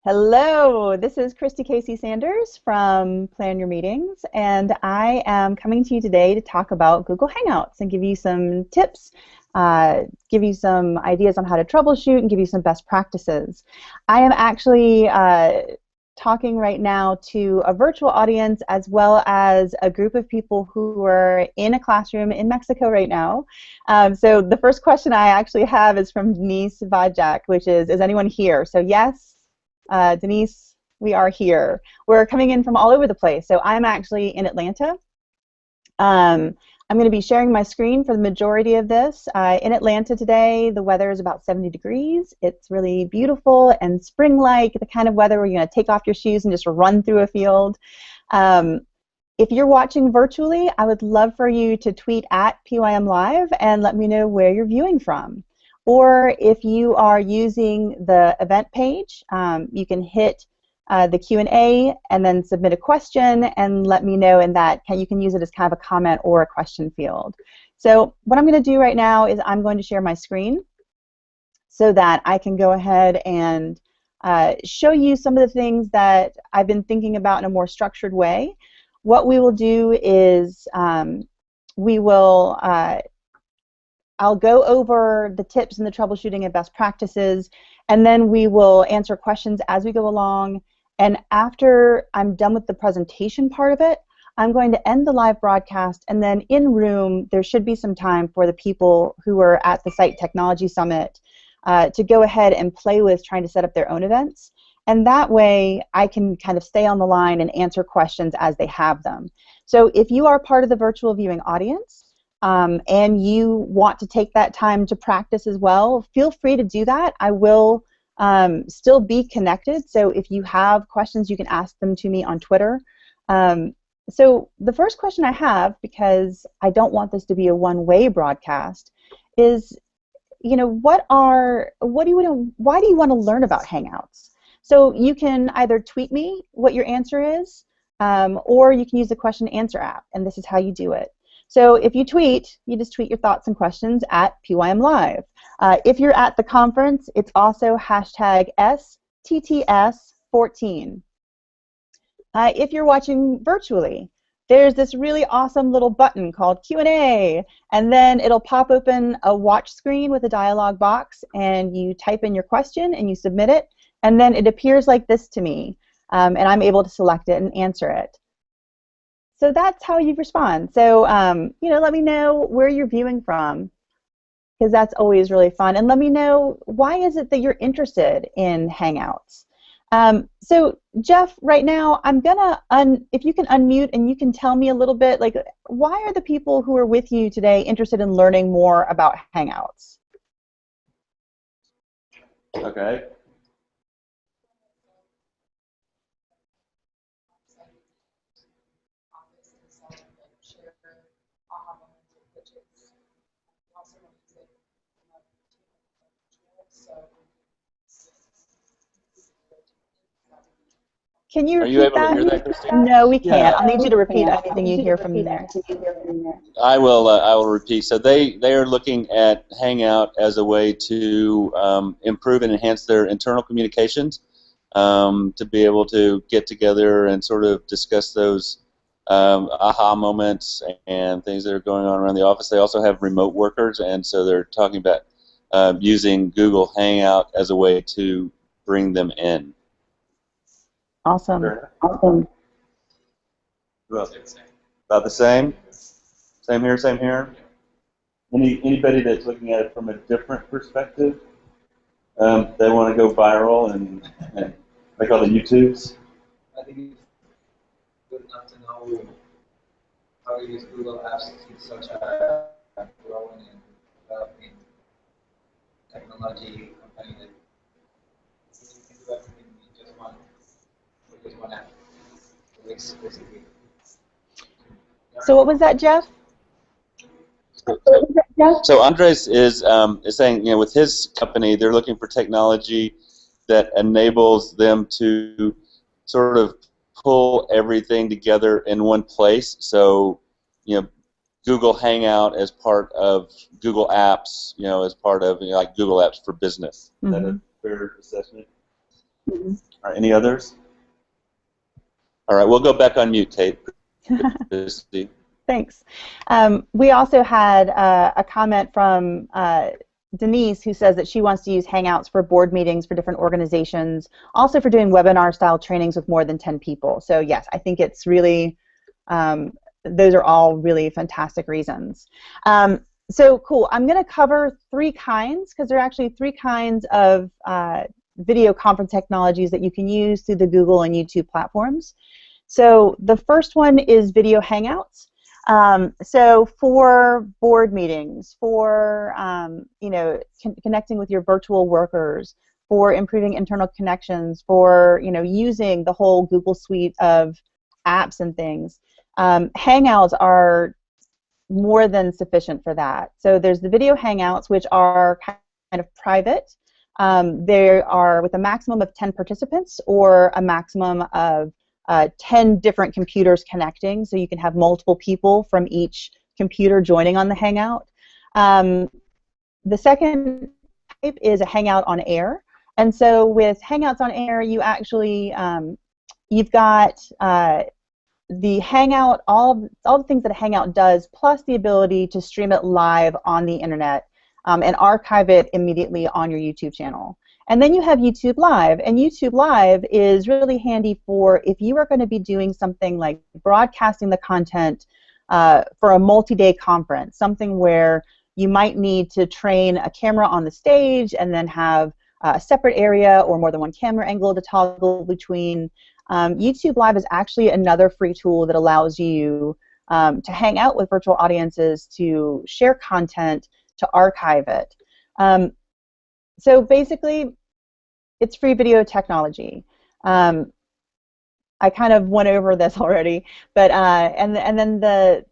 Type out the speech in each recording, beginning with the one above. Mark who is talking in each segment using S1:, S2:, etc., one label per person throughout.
S1: Hello, this is Christy Casey Sanders from Plan Your Meetings, and I am coming to you today to talk about Google Hangouts and give you some tips, give you some ideas on how to troubleshoot, and give you some best practices. I am actually talking right now to a virtual audience as well as a group of people who are in a classroom in Mexico right now. So the first question I actually have is from Denise Vajak, which is anyone here? So yes. Denise, we are here. We're coming in from all over the place. So I'm actually in Atlanta. I'm going to be sharing my screen for the majority of this. In Atlanta today, the weather is about 70 degrees. It's really beautiful and spring-like, the kind of weather where you're going to take off your shoes and just run through a field. If you're watching virtually, I would love for you to tweet at PYM Live and let me know where you're viewing from. Or if you are using the event page, you can hit the Q&A and then submit a question and let me know in that. You can use it as kind of a comment or a question field. So what I'm going to do right now is I'm going to share my screen so that I can go ahead and show you some of the things that I've been thinking about in a more structured way. What we will do is I'll go over the tips and the troubleshooting and best practices, and then we will answer questions as we go along. And after I'm done with the presentation part of it, I'm going to end the live broadcast, and then in room there should be some time for the people who are at the Site Technology Summit to go ahead and play with trying to set up their own events. And that way I can kind of stay on the line and answer questions as they have them. So if you are part of the virtual viewing audience, and you want to take that time to practice as well, feel free to do that. I will still be connected, so if you have questions, you can ask them to me on Twitter. So the first question I have, because I don't want this to be a one-way broadcast, is, you know, why do you want to learn about Hangouts? So you can either tweet me what your answer is, or you can use the question and answer app, and this is how you do it. So if you tweet, you just tweet your thoughts and questions at PYM Live. If you're at the conference, it's also hashtag STTS14. If you're watching virtually, there's this really awesome little button called Q&A, and then it'll pop open a watch screen with a dialog box, and you type in your question and you submit it, and then it appears like this to me, and I'm able to select it and answer it. So that's how you respond. So, you know, let me know where you're viewing from, because that's always really fun. And let me know, why is it that you're interested in Hangouts? So, Jeff, right now, I'm going to, if you can unmute and you can tell me a little bit, like, why are the people who are with you today interested in learning more about Hangouts?
S2: Okay.
S1: Can you repeat
S2: Are you able
S1: that?
S2: to hear that, Christine?
S1: No, we can't.
S2: Yeah.
S1: I'll need you to repeat anything you hear from there.
S2: I will repeat. So they are looking at Hangout as a way to improve and enhance their internal communications, to be able to get together and sort of discuss those aha moments and things that are going on around the office. They also have remote workers, and so they're talking about using Google Hangout as a way to bring them in.
S1: Awesome.
S2: Sure.
S1: Awesome.
S2: About the same? Same here, same here? Anybody that's looking at it from a different perspective? They want to go viral and they call it YouTubes?
S3: I think it's good enough to know how to use Google Apps to such a growing and developing technology company that you can do everything in just one app. Basically.
S1: So what was that, Jeff?
S2: So Andres is saying, you know, with his company, they're looking for technology that enables them to sort of pull everything together in one place. So, you know, Google Hangout as part of Google Apps, you know, as part of, you know, like Google Apps for Business. Is that a fair assessment?
S1: Mhm.
S2: All right, any others? All right, we'll go back on mute, Kate. Christy.
S1: Thanks. We also had a comment from Denise, who says that she wants to use Hangouts for board meetings for different organizations, also for doing webinar-style trainings with more than 10 people. So yes, I think it's really, those are all really fantastic reasons. So cool. I'm going to cover three kinds, because there are actually three kinds of video conference technologies that you can use through the Google and YouTube platforms. So the first one is video Hangouts. So for board meetings, for you know, connecting with your virtual workers, for improving internal connections, for using the whole Google suite of apps and things, Hangouts are more than sufficient for that. So there's the video Hangouts, which are kind of private. They are with a maximum of 10 participants or a maximum of 10 different computers connecting, so you can have multiple people from each computer joining on the Hangout. The second type is a Hangout on Air, and so with Hangouts on Air, you actually you've got the Hangout, all the things that a Hangout does, plus the ability to stream it live on the internet and archive it immediately on your YouTube channel. And then you have YouTube Live, and YouTube Live is really handy for if you are going to be doing something like broadcasting the content for a multi-day conference, something where you might need to train a camera on the stage and then have a separate area or more than one camera angle to toggle between. YouTube Live is actually another free tool that allows you to hang out with virtual audiences, to share content, to archive it. So basically, it's free video technology. I kind of went over this already, but and then the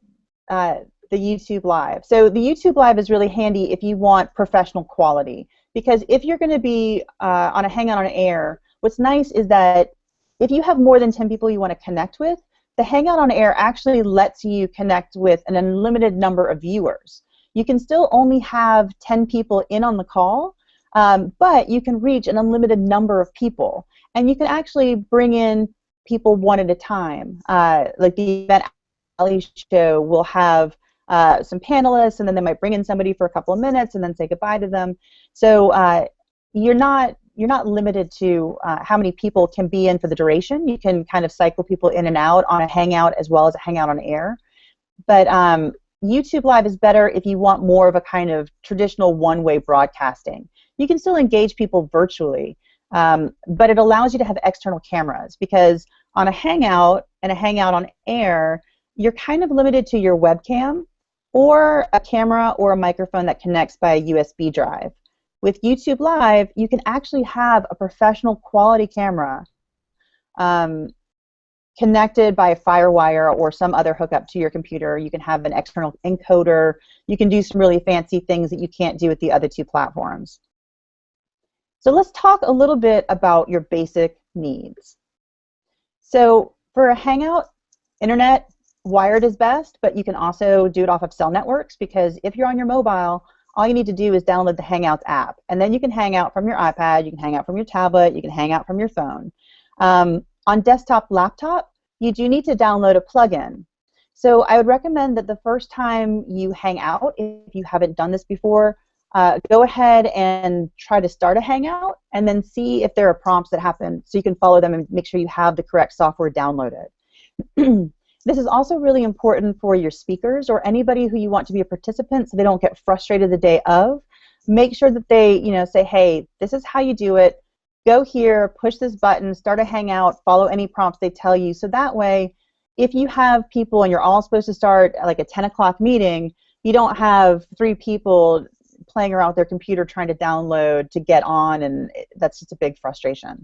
S1: YouTube Live. So the YouTube Live is really handy if you want professional quality, because if you're going to be on a Hangout on Air, what's nice is that if you have more than 10 people you want to connect with, the Hangout on Air actually lets you connect with an unlimited number of viewers. You can still only have 10 people in on the call, but you can reach an unlimited number of people. And you can actually bring in people one at a time. Like the Event Alley show will have some panelists, and then they might bring in somebody for a couple of minutes and then say goodbye to them. So you're not limited to how many people can be in for the duration. You can kind of cycle people in and out on a Hangout as well as a Hangout on Air. But YouTube Live is better if you want more of a kind of traditional one-way broadcasting. You can still engage people virtually, but it allows you to have external cameras, because on a Hangout and a Hangout on Air, you're kind of limited to your webcam or a camera or a microphone that connects by a USB drive. With YouTube Live, you can actually have a professional quality camera connected by a FireWire or some other hookup to your computer. You can have an external encoder. You can do some really fancy things that you can't do with the other two platforms. So let's talk a little bit about your basic needs. So for a Hangout, internet, wired is best, but you can also do it off of cell networks, because if you're on your mobile, all you need to do is download the Hangouts app, and then you can hang out from your iPad, you can hang out from your tablet, you can hang out from your phone. On desktop, laptop, you do need to download a plugin. So I would recommend that the first time you hang out, if you haven't done this before, go ahead and try to start a Hangout, and then see if there are prompts that happen so you can follow them and make sure you have the correct software downloaded. This is also really important for your speakers or anybody who you want to be a participant, so they don't get frustrated the day of. Make sure that they say, hey, this is how you do it. Go here, push this button, start a Hangout, follow any prompts they tell you. So that way, if you have people and you're all supposed to start like a 10 o'clock meeting, you don't have 3 people playing around with their computer trying to download to get on, and that's just a big frustration.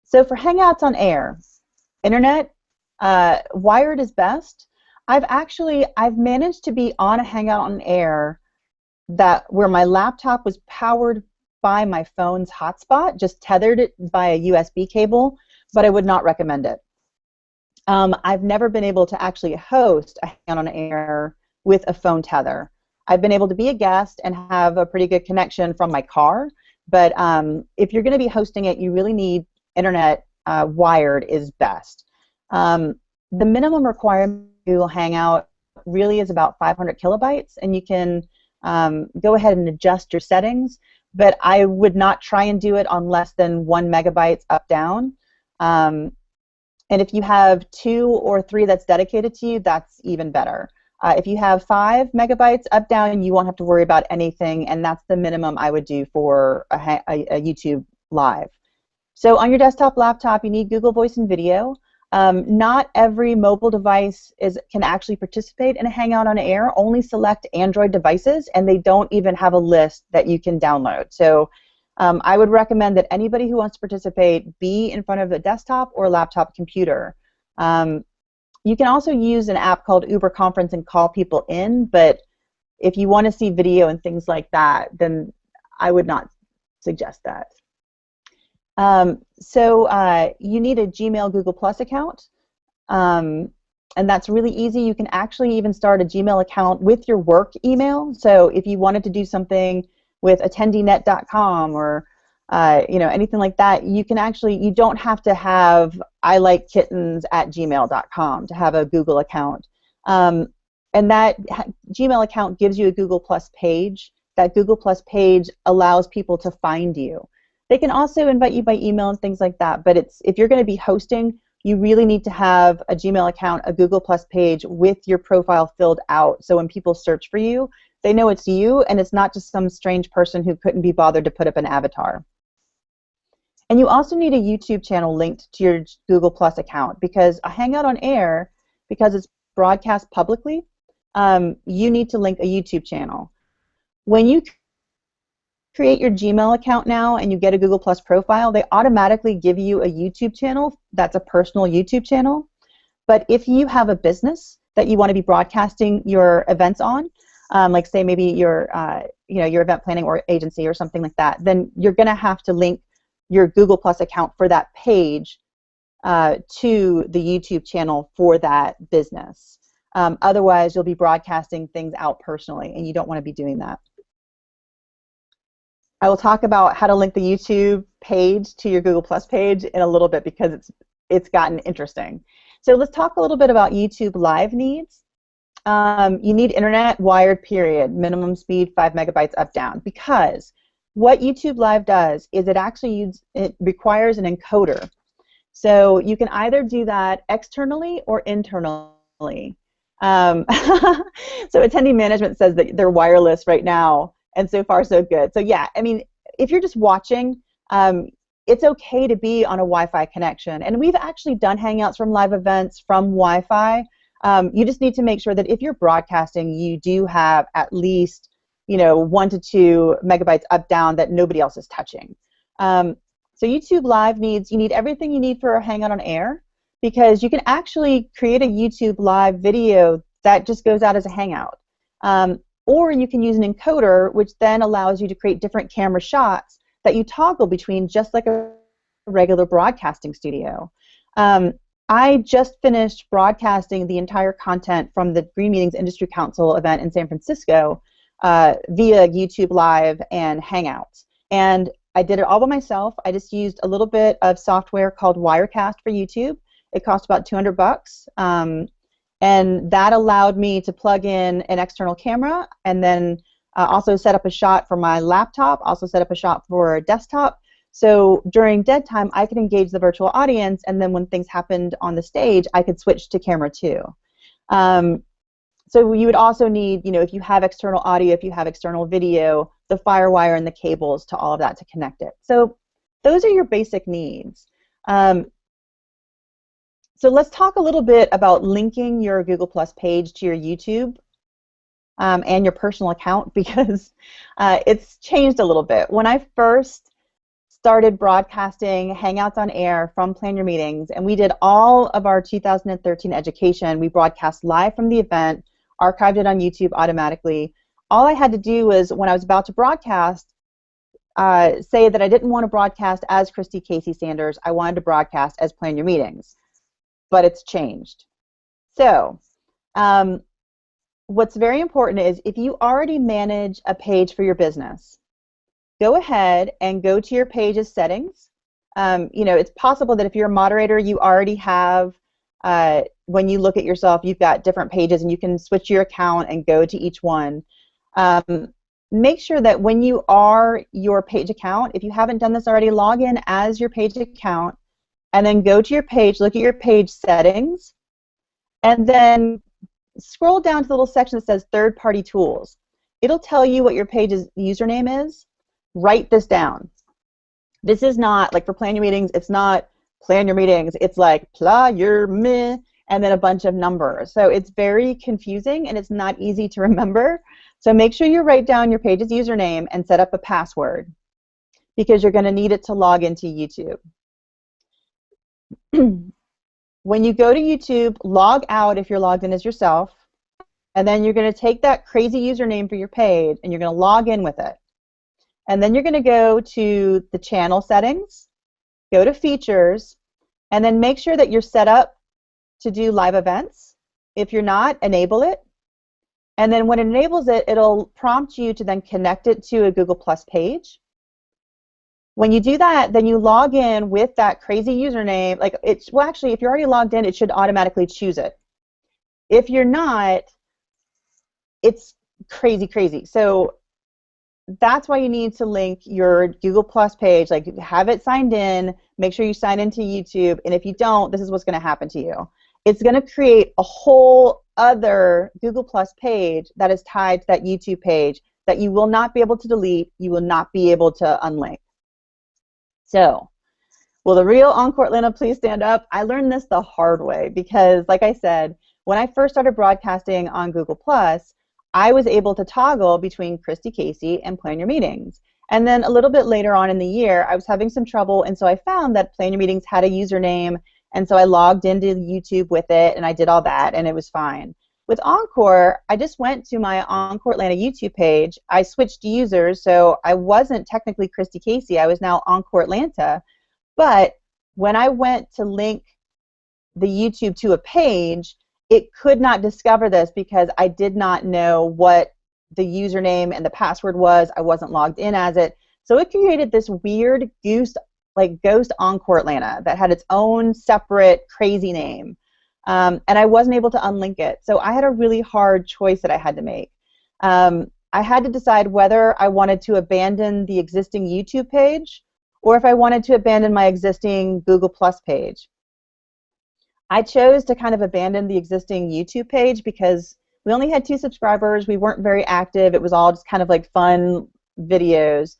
S1: So for Hangouts on Air, internet, wired is best. I've managed to be on a Hangout on Air where my laptop was powered by my phone's hotspot, just tethered it by a USB cable, but I would not recommend it. I've never been able to actually host a Hangout on Air with a phone tether. I've been able to be a guest and have a pretty good connection from my car, but if you're going to be hosting it, you really need internet wired is best. The minimum requirement for Google Hangout really is about 500 kilobytes, and you can go ahead and adjust your settings, but I would not try and do it on less than 1 megabytes up down. And if you have 2 or 3 that's dedicated to you, that's even better. If you have 5 megabytes up down, you won't have to worry about anything, and that's the minimum I would do for a YouTube Live. So on your desktop, laptop, you need Google Voice and Video. Not every mobile device can actually participate in a Hangout on Air. Only select Android devices, and they don't even have a list that you can download. So I would recommend that anybody who wants to participate be in front of a desktop or laptop computer. You can also use an app called Uber Conference and call people in, but if you want to see video and things like that, then I would not suggest that. You need a Gmail Google Plus account, and that's really easy. You can actually even start a Gmail account with your work email. So if you wanted to do something with attendeenet.com or anything like that, you can actually, you don't have to have iLikeKittens@gmail.com to have a Google account. And that Gmail account gives you a Google Plus page. That Google Plus page allows people to find you. They can also invite you by email and things like that, but if you're going to be hosting, you really need to have a Gmail account, a Google Plus page with your profile filled out, so when people search for you, they know it's you and it's not just some strange person who couldn't be bothered to put up an avatar. And you also need a YouTube channel linked to your Google Plus account, because a Hangout on Air, because it's broadcast publicly, you need to link a YouTube channel. When you create your Gmail account now and you get a Google Plus profile, they automatically give you a YouTube channel that's a personal YouTube channel. But if you have a business that you want to be broadcasting your events on, like say maybe your event planning or agency or something like that, then you're going to have to link your Google Plus account for that page to the YouTube channel for that business. Otherwise, you'll be broadcasting things out personally, and you don't want to be doing that. I will talk about how to link the YouTube page to your Google Plus page in a little bit, because it's gotten interesting. So let's talk a little bit about YouTube Live needs. You need internet wired, period, minimum speed 5 megabytes up down, because what YouTube Live does is it requires an encoder. So you can either do that externally or internally. So attendee management says that they're wireless right now, and so far so good. So yeah, I mean, if you're just watching, it's okay to be on a Wi-Fi connection. And we've actually done Hangouts from live events from Wi-Fi. You just need to make sure that if you're broadcasting, you do have at least 1 to 2 megabytes up down that nobody else is touching. So YouTube Live you need everything you need for a Hangout on Air, because you can actually create a YouTube Live video that just goes out as a Hangout. Or you can use an encoder, which then allows you to create different camera shots that you toggle between, just like a regular broadcasting studio. I just finished broadcasting the entire content from the Green Meetings Industry Council event in San Francisco via YouTube Live and Hangouts. And I did it all by myself. I just used a little bit of software called Wirecast for YouTube. It cost about $200. And that allowed me to plug in an external camera, and then also set up a shot for my laptop, also set up a shot for a desktop. So during dead time, I could engage the virtual audience, and then when things happened on the stage, I could switch to camera 2. So you would also need, if you have external audio, if you have external video, the FireWire and the cables to all of that to connect it. So those are your basic needs. So let's talk a little bit about linking your Google Plus page to your YouTube and your personal account, because it's changed a little bit. When I first started broadcasting Hangouts on Air from Plan Your Meetings, and we did all of our 2013 education, we broadcast live from the event, archived it on YouTube automatically. All I had to do was, when I was about to broadcast, say that I didn't want to broadcast as Christy Casey Sanders, I wanted to broadcast as Plan Your Meetings. But it's changed. So what's very important is, if you already manage a page for your business, go ahead and go to your page's settings. You know, it's possible that if you're a moderator, you already have, when you look at yourself, you've got different pages, and you can switch your account and go to each one. Make sure that when you are your page account, if you haven't done this already, log in as your page account, and then go to your page, look at your page settings, and then scroll down to the little section that says third-party tools. It'll tell you what your page's username is. Write this down. This is not, like for Plan Your Meetings, it's not Plan Your Meetings. It's like Pla Your Me, and then a bunch of numbers. So it's very confusing, and it's not easy to remember. So make sure you write down your page's username and set up a password, because you're going to need it to log into YouTube. When you go to YouTube, log out if you're logged in as yourself, and then you're going to take that crazy username for your page and you're going to log in with it. And then you're going to go to the channel settings, go to features, and then make sure that you're set up to do live events. If you're not, enable it. And then when it enables it, it'll prompt you to then connect it to a Google Plus page. When you do that, then you log in with that crazy username. Like it's, well, actually, if you're already logged in, it should automatically choose it. If you're not, it's crazy. So that's why you need to link your Google Plus page, like have it signed in, make sure you sign into YouTube, and if you don't, this is what's going to happen to you. It's going to create a whole other Google Plus page that is tied to that YouTube page that you will not be able to delete, you will not be able to unlink. So, will the real Encore Atlanta please stand up? I learned this the hard way because, like I said, when I first started broadcasting on Google Plus, I was able to toggle between Christy Casey and Plan Your Meetings. And then a little bit later on in the year, I was having some trouble, and so I found that Plan Your Meetings had a username, and so I logged into YouTube with it, and I did all that, and it was fine. With Encore, I just went to my Encore Atlanta YouTube page. I switched users, so I wasn't technically Christy Casey. I was now Encore Atlanta. But when I went to link the YouTube to a page, it could not discover this because I did not know what the username and the password was. I wasn't logged in as it. So it created this weird ghost Encore Atlanta that had its own separate crazy name. And I wasn't able to unlink it. So I had a really hard choice that I had to make. I had to decide whether I wanted to abandon the existing YouTube page or if I wanted to abandon my existing Google Plus page. I chose to kind of abandon the existing YouTube page because we only had 2 subscribers. We weren't very active. It was all just kind of like fun videos.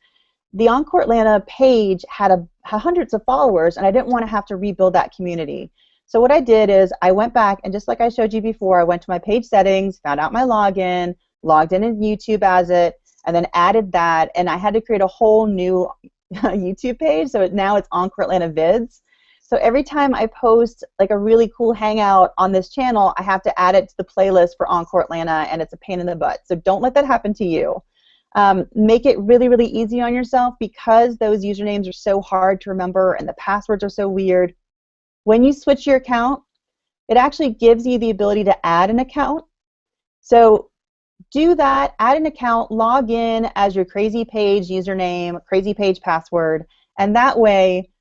S1: The Encore Atlanta page had hundreds of followers, and I didn't want to have to rebuild that community. So what I did is I went back, and just like I showed you before, I went to my page settings, found out my login, logged in YouTube as it, and then added that, and I had to create a whole new YouTube page, so now it's Encore Atlanta Vids. So every time I post like a really cool hangout on this channel, I have to add it to the playlist for Encore Atlanta, and it's a pain in the butt. So don't let that happen to you. Make it really, really easy on yourself because those usernames are so hard to remember and the passwords are so weird. When you switch your account, it actually gives you the ability to add an account. So do that, add an account, log in as your crazy page username, crazy page password, and that way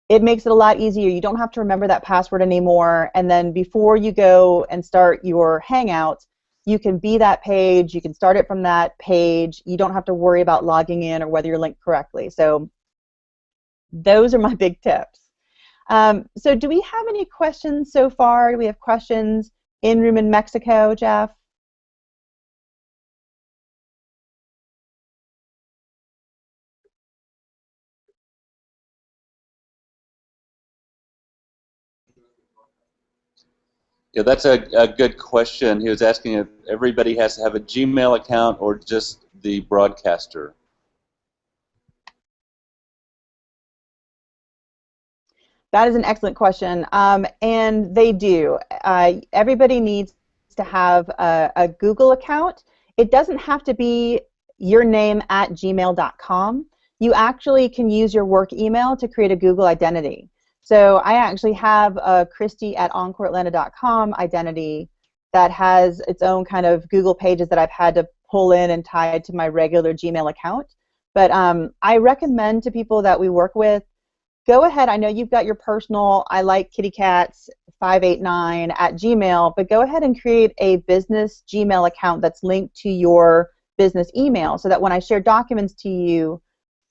S1: it makes it a lot easier. You don't have to remember that password anymore, and then before you go and start your Hangouts, you can be that page, you can start it from that page, you don't have to worry about logging in or whether you're linked correctly. So those are my big tips. So do we have any questions so far? Do we have questions in room in Mexico, Jeff?
S2: Yeah, that's a good question. He was asking if everybody has to have a Gmail account or just the broadcaster.
S1: That is an excellent question, and they do. Everybody needs to have a Google account. It doesn't have to be your name at gmail.com. You actually can use your work email to create a Google identity. So I actually have a Christy@EncoreAtlanta.com identity that has its own kind of Google pages that I've had to pull in and tie to my regular Gmail account. But I recommend to people that we work with, go ahead. I know you've got your personal, I like kitty cats 589 at Gmail, but go ahead and create a business Gmail account that's linked to your business email, so that when I share documents to you,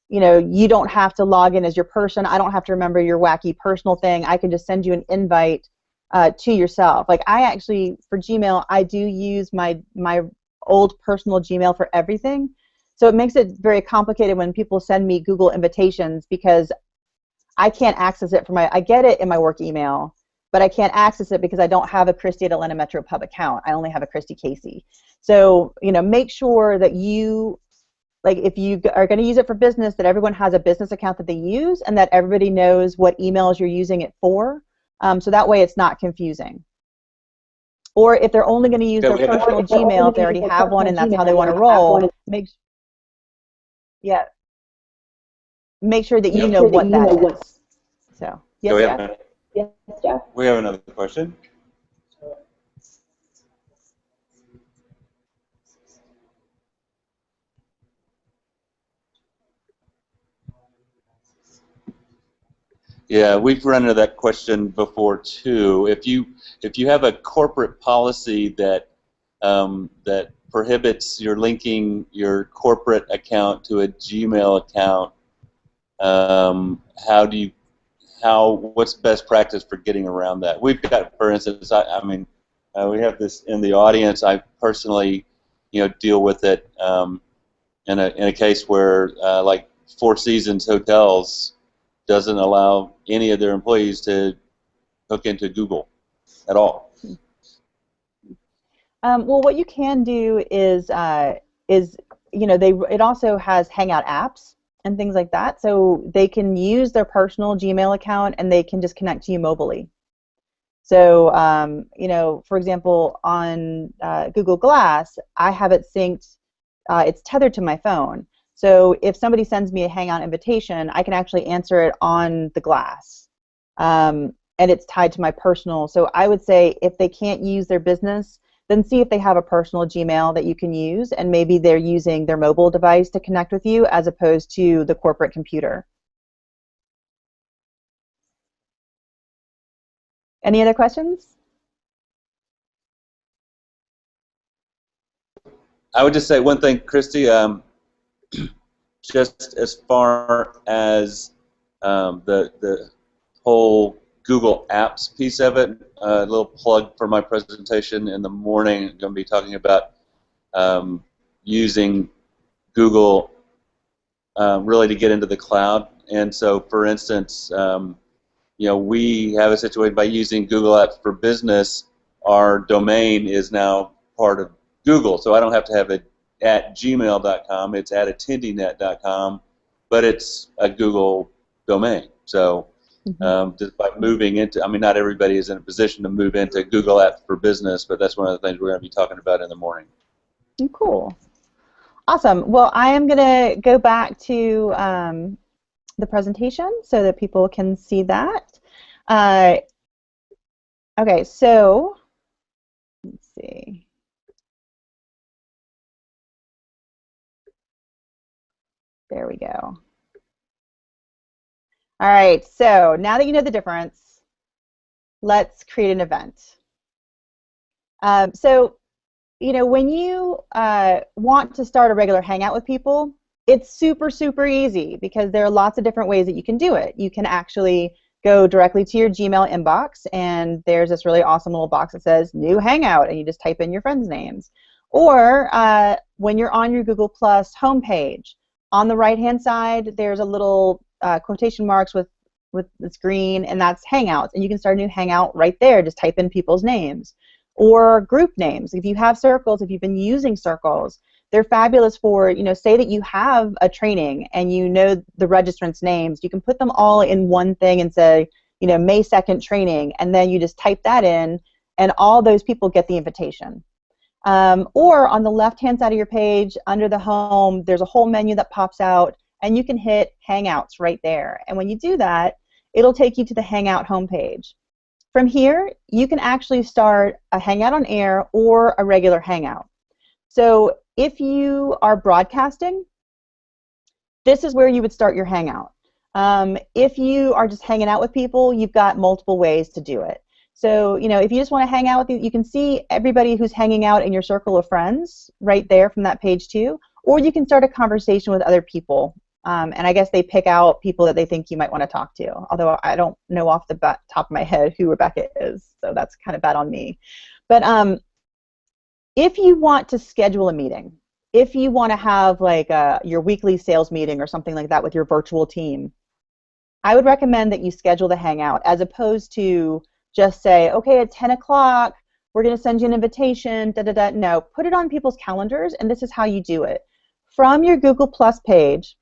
S1: you don't have to log in as your person. I don't have to remember your wacky personal thing. I can just send you an invite to yourself. Like, I actually, for Gmail, I do use my old personal Gmail for everything. So it makes it very complicated when people send me Google invitations, because I can't access it I get it in my work email, but I can't access it because I don't have a Christie at Atlanta Metro Pub account. I only have a Christie Casey. So, make sure that you, like, if you are going to use it for business, that everyone has a business account that they use, and that everybody knows what emails you're using it for, so that way it's not confusing. Or if they're only going to use their personal Gmail, if they already have one and that's how they want to roll, make sure that you know what that is. So, yes, Jeff?
S2: Yes, Jeff? We have another question. Yeah, we've run into that question before too. If you have a corporate policy that that prohibits your linking your corporate account to a Gmail account, what's best practice for getting around that? We've got, for instance, we have this in the audience. I personally, deal with it in a case where like Four Seasons Hotels doesn't allow any of their employees to hook into Google at all.
S1: Well, what you can do is it also has Hangout apps and things like that, so they can use their personal Gmail account and they can just connect to you mobily. So, for example, on Google Glass, I have it synced. It's tethered to my phone. So if somebody sends me a Hangout invitation, I can actually answer it on the Glass. And it's tied to my personal. So I would say if they can't use their business, then see if they have a personal Gmail that you can use, and maybe they're using their mobile device to connect with you as opposed to the corporate computer. Any other questions?
S2: I would just say one thing, Christy, just as far as the whole Google Apps piece of it, a little plug for my presentation in the morning. I'm going to be talking about using Google really to get into the cloud. And so, for instance, we have a situation by using Google Apps for Business. Our domain is now part of Google, so I don't have to have it at gmail.com. It's at attendinet.com, but it's a Google domain. So just by moving into, not everybody is in a position to move into Google Apps for Business, but that's one of the things we're going to be talking about in the morning.
S1: Cool. Awesome. Well, I am going to go back to the presentation so that people can see that. Okay, so let's see. There we go. All right, so now that you know the difference, let's create an event. When you want to start a regular Hangout with people, it's super, super easy because there are lots of different ways that you can do it. You can actually go directly to your Gmail inbox, and there's this really awesome little box that says New Hangout, and you just type in your friends' names. Or when you're on your Google Plus homepage, on the right-hand side, there's a little quotation marks with this green, and that's Hangouts, and you can start a new Hangout right there. Just type in people's names. Or group names. If you have circles, if you've been using circles, they're fabulous for, say that you have a training and you know the registrants' names, you can put them all in one thing and say, May 2nd training, and then you just type that in, and all those people get the invitation. Or on the left-hand side of your page, under the home, there's a whole menu that pops out, and you can hit Hangouts right there. And when you do that, it'll take you to the Hangout homepage. From here, you can actually start a Hangout on Air or a regular Hangout. So if you are broadcasting, this is where you would start your Hangout. If you are just hanging out with people, you've got multiple ways to do it. So, you know, if you just want to hang out with you can see everybody who's hanging out in your circle of friends right there from that page too, or you can start a conversation with other people. And I guess they pick out people that they think you might want to talk to, although I don't know off the top of my head who Rebecca is, so that's kind of bad on me. But if you want to schedule a meeting, if you want to have like your weekly sales meeting or something like that with your virtual team, I would recommend that you schedule the Hangout as opposed to just say, okay, at 10 o'clock, we're going to send you an invitation, da-da-da. No, put it on people's calendars, and this is how you do it. From your Google Plus page,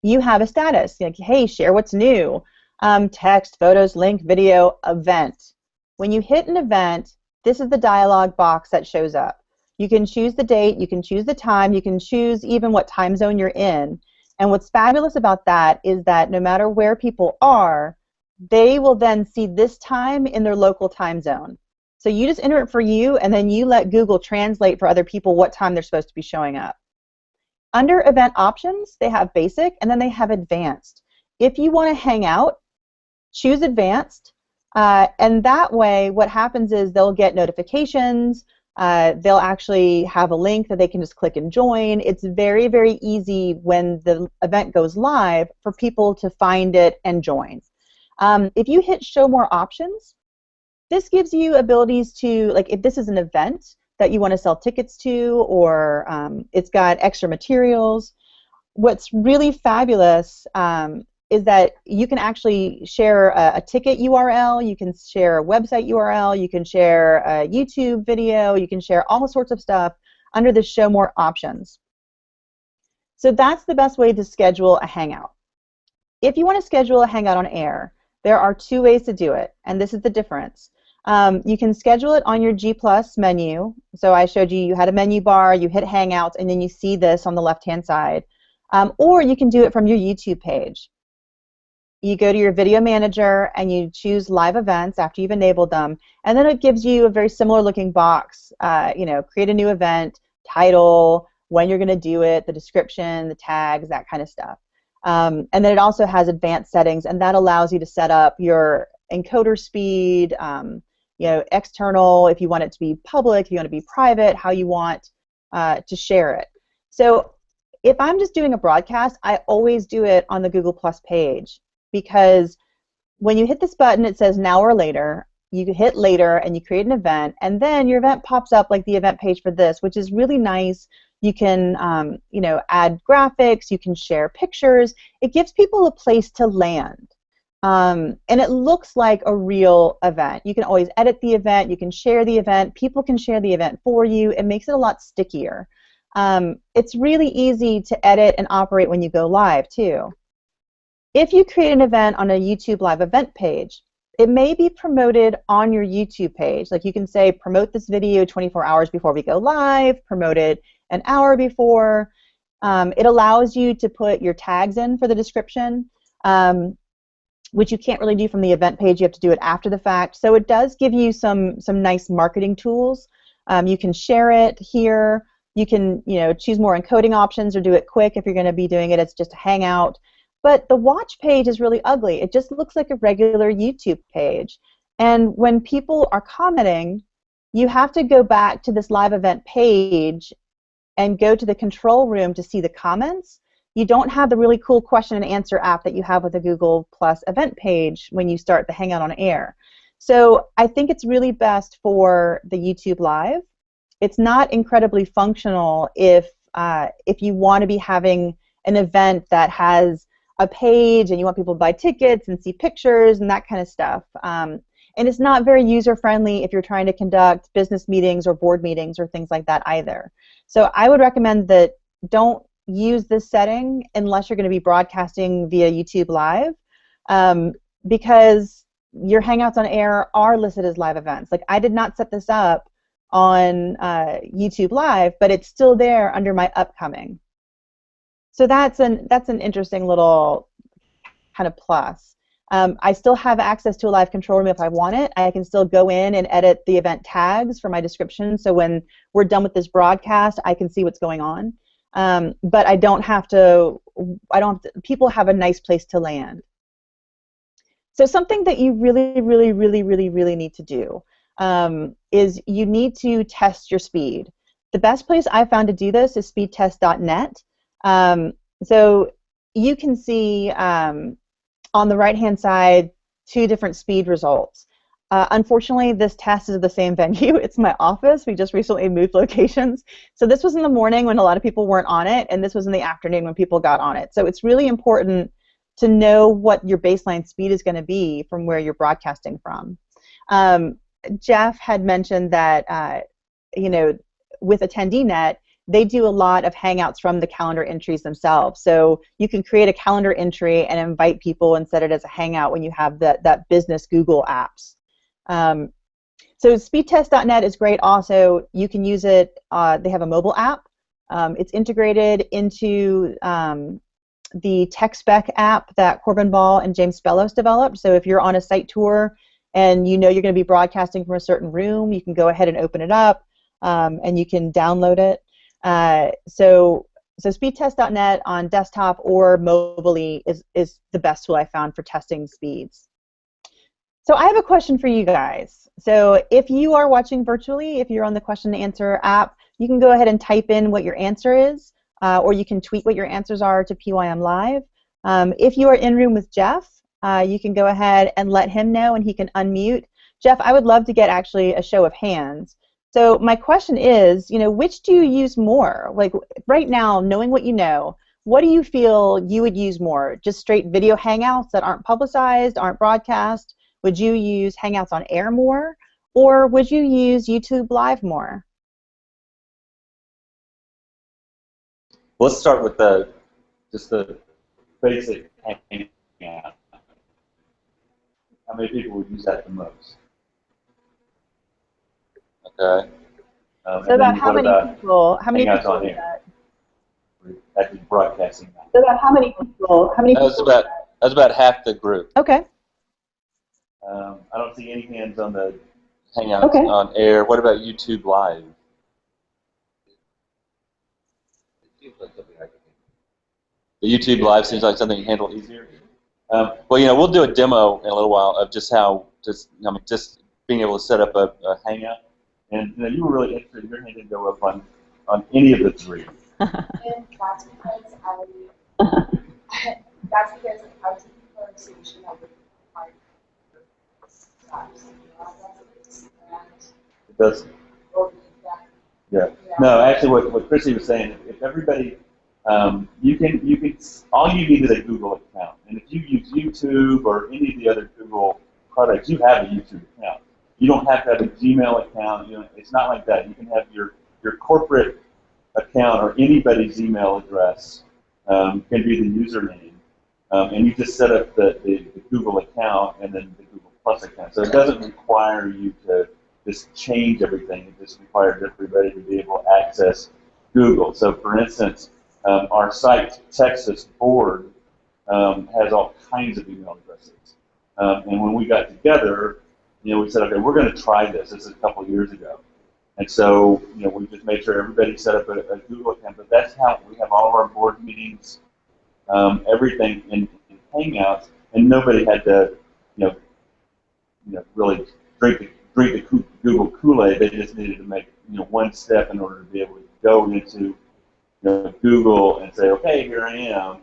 S1: you have a status, like, hey, share what's new, text, photos, link, video, event. When you hit an event, this is the dialog box that shows up. You can choose the date, you can choose the time, you can choose even what time zone you're in. And what's fabulous about that is that no matter where people are, they will then see this time in their local time zone. So you just enter it for you, and then you let Google translate for other people what time they're supposed to be showing up. Under event options, they have basic, and then they have advanced. If you want to hang out, choose advanced, and that way what happens is they'll get notifications, they'll actually have a link that they can just click and join. It's very, very easy when the event goes live for people to find it and join. If you hit show more options, this gives you abilities to, like if this is an event that you want to sell tickets to, or it's got extra materials. What's really fabulous is that you can actually share a ticket URL, you can share a website URL, you can share a YouTube video, you can share all sorts of stuff under the show more options. So that's the best way to schedule a Hangout. If you want to schedule a Hangout on air, there are two ways to do it, and this is the difference. You can schedule it on your G+ menu. So I showed you had a menu bar, you hit Hangouts, and then you see this on the left-hand side. Or you can do it from your YouTube page. You go to your video manager and you choose live events after you've enabled them, and then it gives you a very similar looking box. You know, create a new event, title, when you're going to do it, the description, the tags, that kind of stuff. And then it also has advanced settings, and that allows you to set up your encoder speed, you know, external, if you want it to be public, if you want to be private, how you want to share it. So if I'm just doing a broadcast, I always do it on the Google Plus page, because when you hit this button, it says now or later. You hit later and you create an event, and then your event pops up like the event page for this, which is really nice. You can you know, add graphics, you can share pictures. It gives people a place to land. And it looks like a real event. You can always edit the event, you can share the event, people can share the event for you. It makes it a lot stickier. It's really easy to edit and operate when you go live too. If you create an event on a YouTube live event page, it may be promoted on your YouTube page. Like you can say, promote this video 24 hours before we go live, promote it an hour before. It allows you to put your tags in for the description, which you can't really do from the event page. You have to do it after the fact. So it does give you some nice marketing tools. You can share it here. You can, you know, choose more encoding options or do it quick if you're going to be doing it. It's just a Hangout. But the watch page is really ugly. It just looks like a regular YouTube page. And when people are commenting, you have to go back to this live event page and go to the control room to see the comments. You don't have the really cool question and answer app that you have with the Google Plus event page when you start the Hangout on air. So I think it's really best for the YouTube Live. It's not incredibly functional if you want to be having an event that has a page and you want people to buy tickets and see pictures and that kind of stuff. And it's not very user-friendly if you're trying to conduct business meetings or board meetings or things like that either. So I would recommend that don't use this setting unless you're going to be broadcasting via YouTube Live, because your Hangouts on air are listed as live events. Like I did not set this up on YouTube Live, but it's still there under my upcoming. So that's an interesting little kind of plus. I still have access to a live control room if I want it. I can still go in and edit the event tags for my description, so when we're done with this broadcast, I can see what's going on. but I don't have to. People have a nice place to land. So something that you really need to do is you need to test your speed. The best place I found to do this is speedtest.net. So you can see on the right-hand side 2 different speed results. Unfortunately, this test is the same venue. It's my office. We just recently moved locations. So this was in the morning when a lot of people weren't on it, and this was in the afternoon when people got on it. So it's really important to know what your baseline speed is going to be from where you're broadcasting from. Jeff had mentioned that with AttendeeNet, they do a lot of Hangouts from the calendar entries themselves. So you can create a calendar entry and invite people and set it as a Hangout when you have that business Google apps. So speedtest.net is great also. You can use it. They have a mobile app. It's integrated into the TechSpec app that Corbin Ball and James Spellos developed. So if you're on a site tour and you know you're going to be broadcasting from a certain room, you can go ahead and open it up and you can download it. So speedtest.net on desktop or mobilely is the best tool I found for testing speeds. So I have a question for you guys. So if you are watching virtually, if you're on the question and answer app, you can go ahead and type in what your answer is, or you can tweet what your answers are to PYM Live. If you are in room with Jeff, you can go ahead and let him know and he can unmute. Jeff, I would love to get actually a show of hands. So my question is, which do you use more? Like right now, knowing what you know, what do you feel you would use more? Just straight video Hangouts that aren't publicized, aren't broadcast? Would you use Hangouts on air more? Or would you use YouTube Live more?
S2: Let's start with just the basic Hangout. How many people would use that the most? Okay.
S1: So about how many people? How many
S2: Hangouts
S1: people
S2: on
S1: do
S2: air?
S1: that?
S2: Actually broadcasting that.
S1: So about how many people?
S2: That's about half the group.
S1: Okay.
S2: I don't see any hands on the Hangouts on air. What about YouTube Live? The YouTube Live seems like something you handle easier. Well, we'll do a demo in a little while of just how just being able to set up a Hangout. And you were really interested. Your hand didn't go up on any of the 3.
S4: And that's because I was looking for a solution that would require
S2: it does. Yeah. No, actually, what Chrissy was saying, if everybody, you can. All you need is a Google account, and if you use YouTube or any of the other Google products, you have a YouTube account. You don't have to have a Gmail account. It's not like that. You can have your corporate account or anybody's email address can be the username, and you just set up the Google account and then the Google Plus account. So it doesn't require you to just change everything. It just requires everybody to be able to access Google. So for instance, our site Texas board has all kinds of email addresses. And when we got together, we said, okay, we're going to try this. This is a couple of years ago. And so, we just made sure everybody set up a Google account. But that's how we have all of our board meetings, everything in Hangouts, and nobody had to, really drink the Google Kool-Aid. They just needed to make, one step in order to be able to go into Google and say, okay, here I am,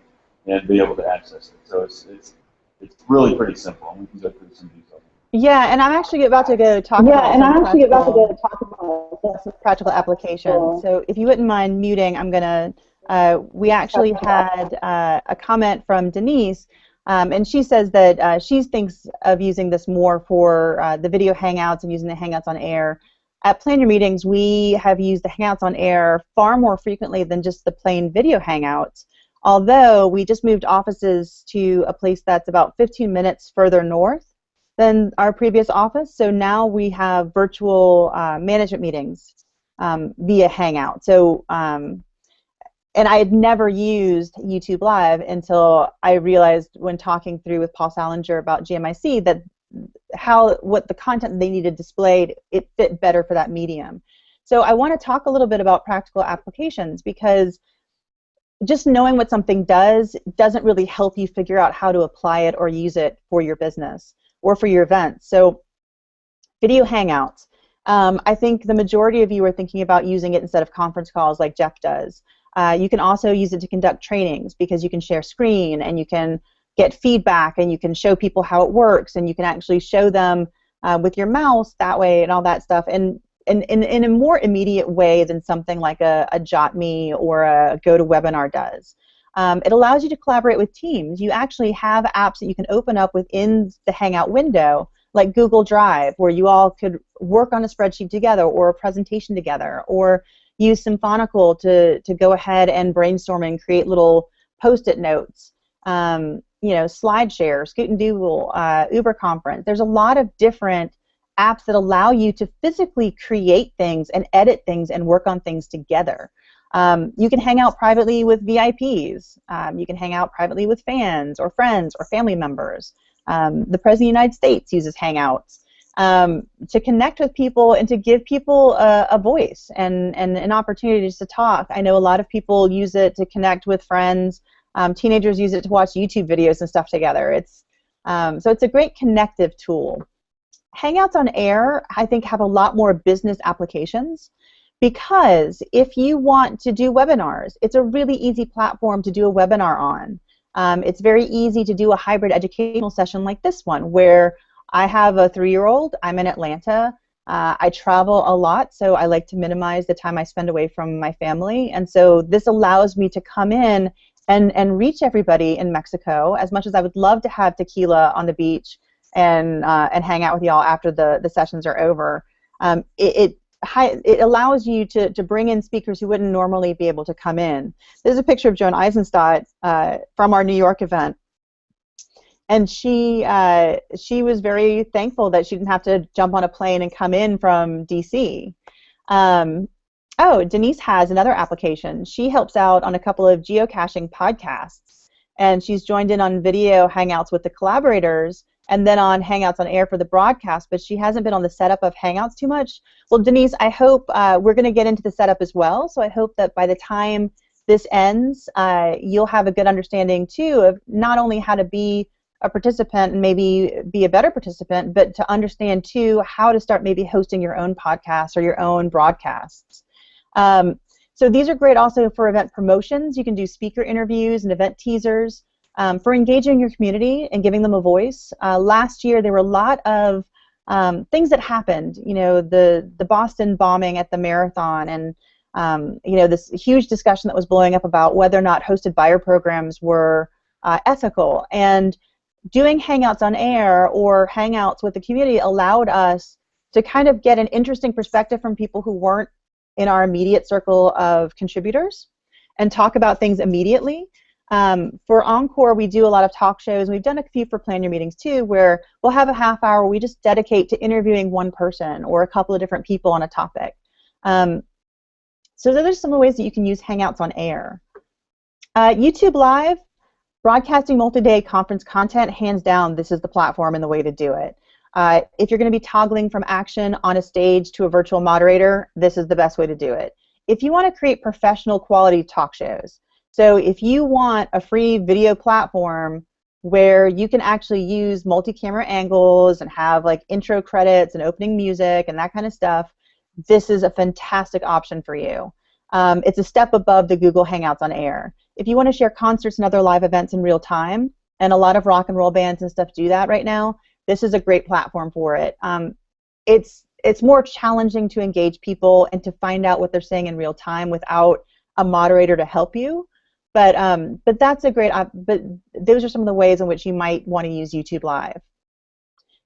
S2: and be able to access it. So it's really pretty simple, and we can go through some details.
S1: Yeah, and I'm actually about to go talk about some practical applications. So if you wouldn't mind muting, I'm going to, we actually had a comment from Denise, and she says that she thinks of using this more for the video Hangouts and using the Hangouts on air. At Plan Your Meetings, we have used the Hangouts on air far more frequently than just the plain video Hangouts, although we just moved offices to a place that's about 15 minutes further north than our previous office. So now we have virtual management meetings via Hangout. So, and I had never used YouTube Live until I realized when talking through with Paul Salinger about GMIC that what the content they needed displayed, it fit better for that medium. So I want to talk a little bit about practical applications because just knowing what something does doesn't really help you figure out how to apply it or use it for your business or for your events. So video Hangouts. I think the majority of you are thinking about using it instead of conference calls like Jeff does. You can also use it to conduct trainings because you can share screen and you can get feedback and you can show people how it works and you can actually show them with your mouse that way and all that stuff. And in a more immediate way than something like a JotMe or a GoToWebinar does. It allows you to collaborate with teams. You actually have apps that you can open up within the Hangout window, like Google Drive, where you all could work on a spreadsheet together or a presentation together, or use Symphonical to go ahead and brainstorm and create little post-it notes. You know, SlideShare, Scoot and Doodle, Uber Conference. There's a lot of different apps that allow you to physically create things and edit things and work on things together. You can hang out privately with VIPs. You can hang out privately with fans or friends or family members. The President of the United States uses Hangouts to connect with people and to give people a voice and an opportunity just to talk. I know a lot of people use it to connect with friends. Teenagers use it to watch YouTube videos and stuff together. So it's a great connective tool. Hangouts on Air, I think, have a lot more business applications because if you want to do webinars, it's a really easy platform to do a webinar on. It's very easy to do a hybrid educational session like this one where I have a 3-year-old, I'm in Atlanta, I travel a lot, so I like to minimize the time I spend away from my family, and so this allows me to come in and reach everybody in Mexico. As much as I would love to have tequila on the beach and hang out with y'all after the sessions are over, it allows you to bring in speakers who wouldn't normally be able to come in. There's a picture of Joan Eisenstadt from our New York event, and she was very thankful that she didn't have to jump on a plane and come in from DC. Oh, Denise has another application. She helps out on a couple of geocaching podcasts, and she's joined in on video Hangouts with the collaborators and then on Hangouts on Air for the broadcast, but she hasn't been on the setup of Hangouts too much. Well, Denise, I hope we're going to get into the setup as well, so I hope that by the time this ends, you'll have a good understanding, too, of not only how to be a participant and maybe be a better participant, but to understand, too, how to start maybe hosting your own podcasts or your own broadcasts. So these are great also for event promotions. You can do speaker interviews and event teasers. For engaging your community and giving them a voice. Last year there were a lot of things that happened. You know, the Boston bombing at the marathon, and you know, this huge discussion that was blowing up about whether or not hosted buyer programs were ethical. And doing Hangouts on Air or Hangouts with the community allowed us to kind of get an interesting perspective from people who weren't in our immediate circle of contributors and talk about things immediately. For Encore, we do a lot of talk shows, and we've done a few for Plan Your Meetings too, where we'll have a half hour we just dedicate to interviewing one person or a couple of different people on a topic. So those are some of the ways that you can use Hangouts on Air. YouTube Live, broadcasting multi-day conference content, hands down, this is the platform and the way to do it. If you're going to be toggling from action on a stage to a virtual moderator, this is the best way to do it. If you want to create professional quality talk shows, so if you want a free video platform where you can actually use multi-camera angles and have like intro credits and opening music and that kind of stuff, this is a fantastic option for you. It's a step above the Google Hangouts on Air. If you want to share concerts and other live events in real time, and a lot of rock and roll bands and stuff do that right now, this is a great platform for it. It's more challenging to engage people and to find out what they're saying in real time without a moderator to help you. But that's a great, but those are some of the ways in which you might want to use YouTube Live.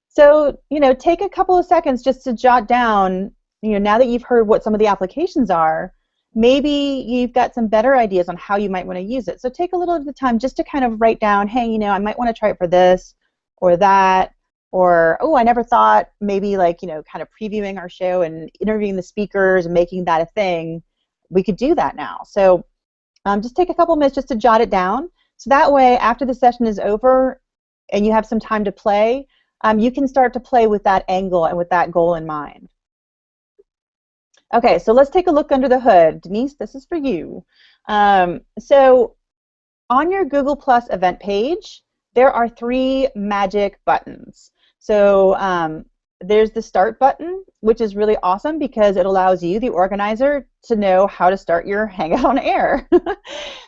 S1: So, you know, take a couple of seconds just to jot down, you know, now that you've heard what some of the applications are, maybe you've got some better ideas on how you might want to use it. So take a little bit of time just to kind of write down, hey, you know, I might want to try it for this or that, or, oh, I never thought maybe like, you know, kind of previewing our show and interviewing the speakers and making that a thing. We could do that now. So just take a couple minutes just to jot it down. So that way, after the session is over and you have some time to play, you can start to play with that angle and with that goal in mind. Okay, so let's take a look under the hood. Denise, this is for you. So on your Google Plus event page, there are 3 magic buttons. So there's the start button, which is really awesome because it allows you, the organizer, to know how to start your Hangout on air.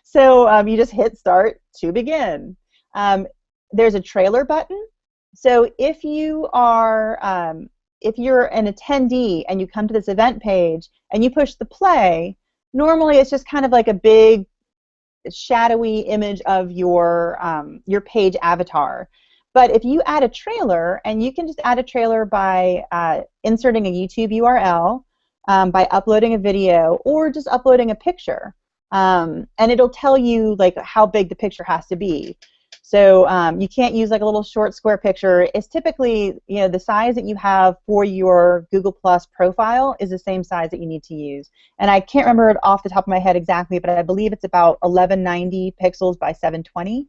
S1: So you just hit start to begin. There's a trailer button. So if you're an attendee and you come to this event page and you push the play, normally it's just kind of like a big shadowy image of your page avatar. But if you add a trailer, and you can just add a trailer by inserting a YouTube URL, by uploading a video, or just uploading a picture, and it'll tell you like how big the picture has to be. So you can't use like a little short square picture. It's typically, the size that you have for your Google Plus profile is the same size that you need to use. And I can't remember it off the top of my head exactly, but I believe it's about 1190 pixels by 720.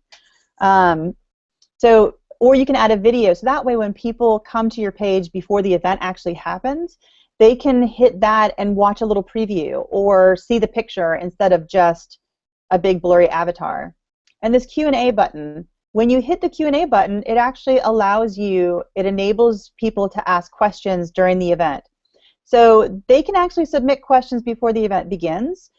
S1: Or you can add a video. So that way when people come to your page before the event actually happens, they can hit that and watch a little preview or see the picture instead of just a big blurry avatar. And this Q&A button, when you hit the Q&A button, it actually it enables people to ask questions during the event. So they can actually submit questions before the event begins.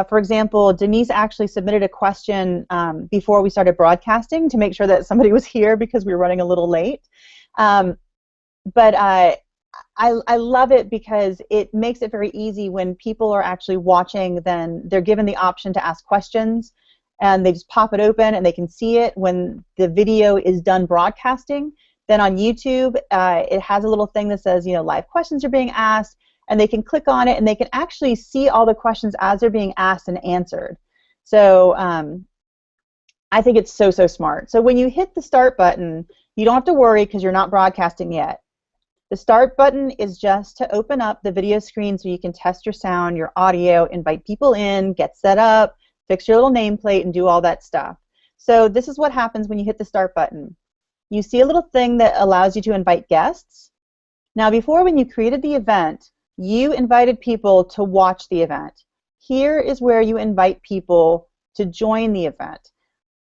S1: For example, Denise actually submitted a question before we started broadcasting to make sure that somebody was here because we were running a little late. But I love it because it makes it very easy when people are actually watching. Then they're given the option to ask questions, and they just pop it open and they can see it when the video is done broadcasting. Then on YouTube, it has a little thing that says, live questions are being asked, and they can click on it and they can actually see all the questions as they're being asked and answered. So I think it's so smart. So when you hit the start button, you don't have to worry because you're not broadcasting yet. The start button is just to open up the video screen so you can test your sound, your audio, invite people in, get set up, fix your little nameplate, and do all that stuff. So this is what happens when you hit the start button. You see a little thing that allows you to invite guests. Now before, when you created the event, you invited people to watch the event. Here is where you invite people to join the event.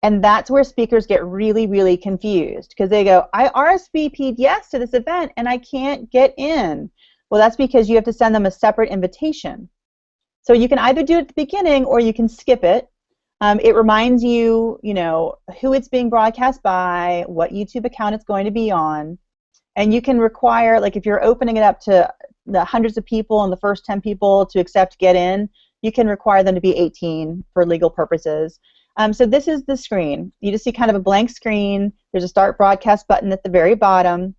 S1: And that's where speakers get really confused because they go, I RSVP'd yes to this event and I can't get in. Well, that's because you have to send them a separate invitation. So you can either do it at the beginning or you can skip it. It reminds you, who it's being broadcast by, what YouTube account it's going to be on. And you can require, like if you're opening it up to the hundreds of people and the first 10 people to accept get in, you can require them to be 18 for legal purposes. So this is the screen. You just see kind of a blank screen. There's a start broadcast button at the very bottom.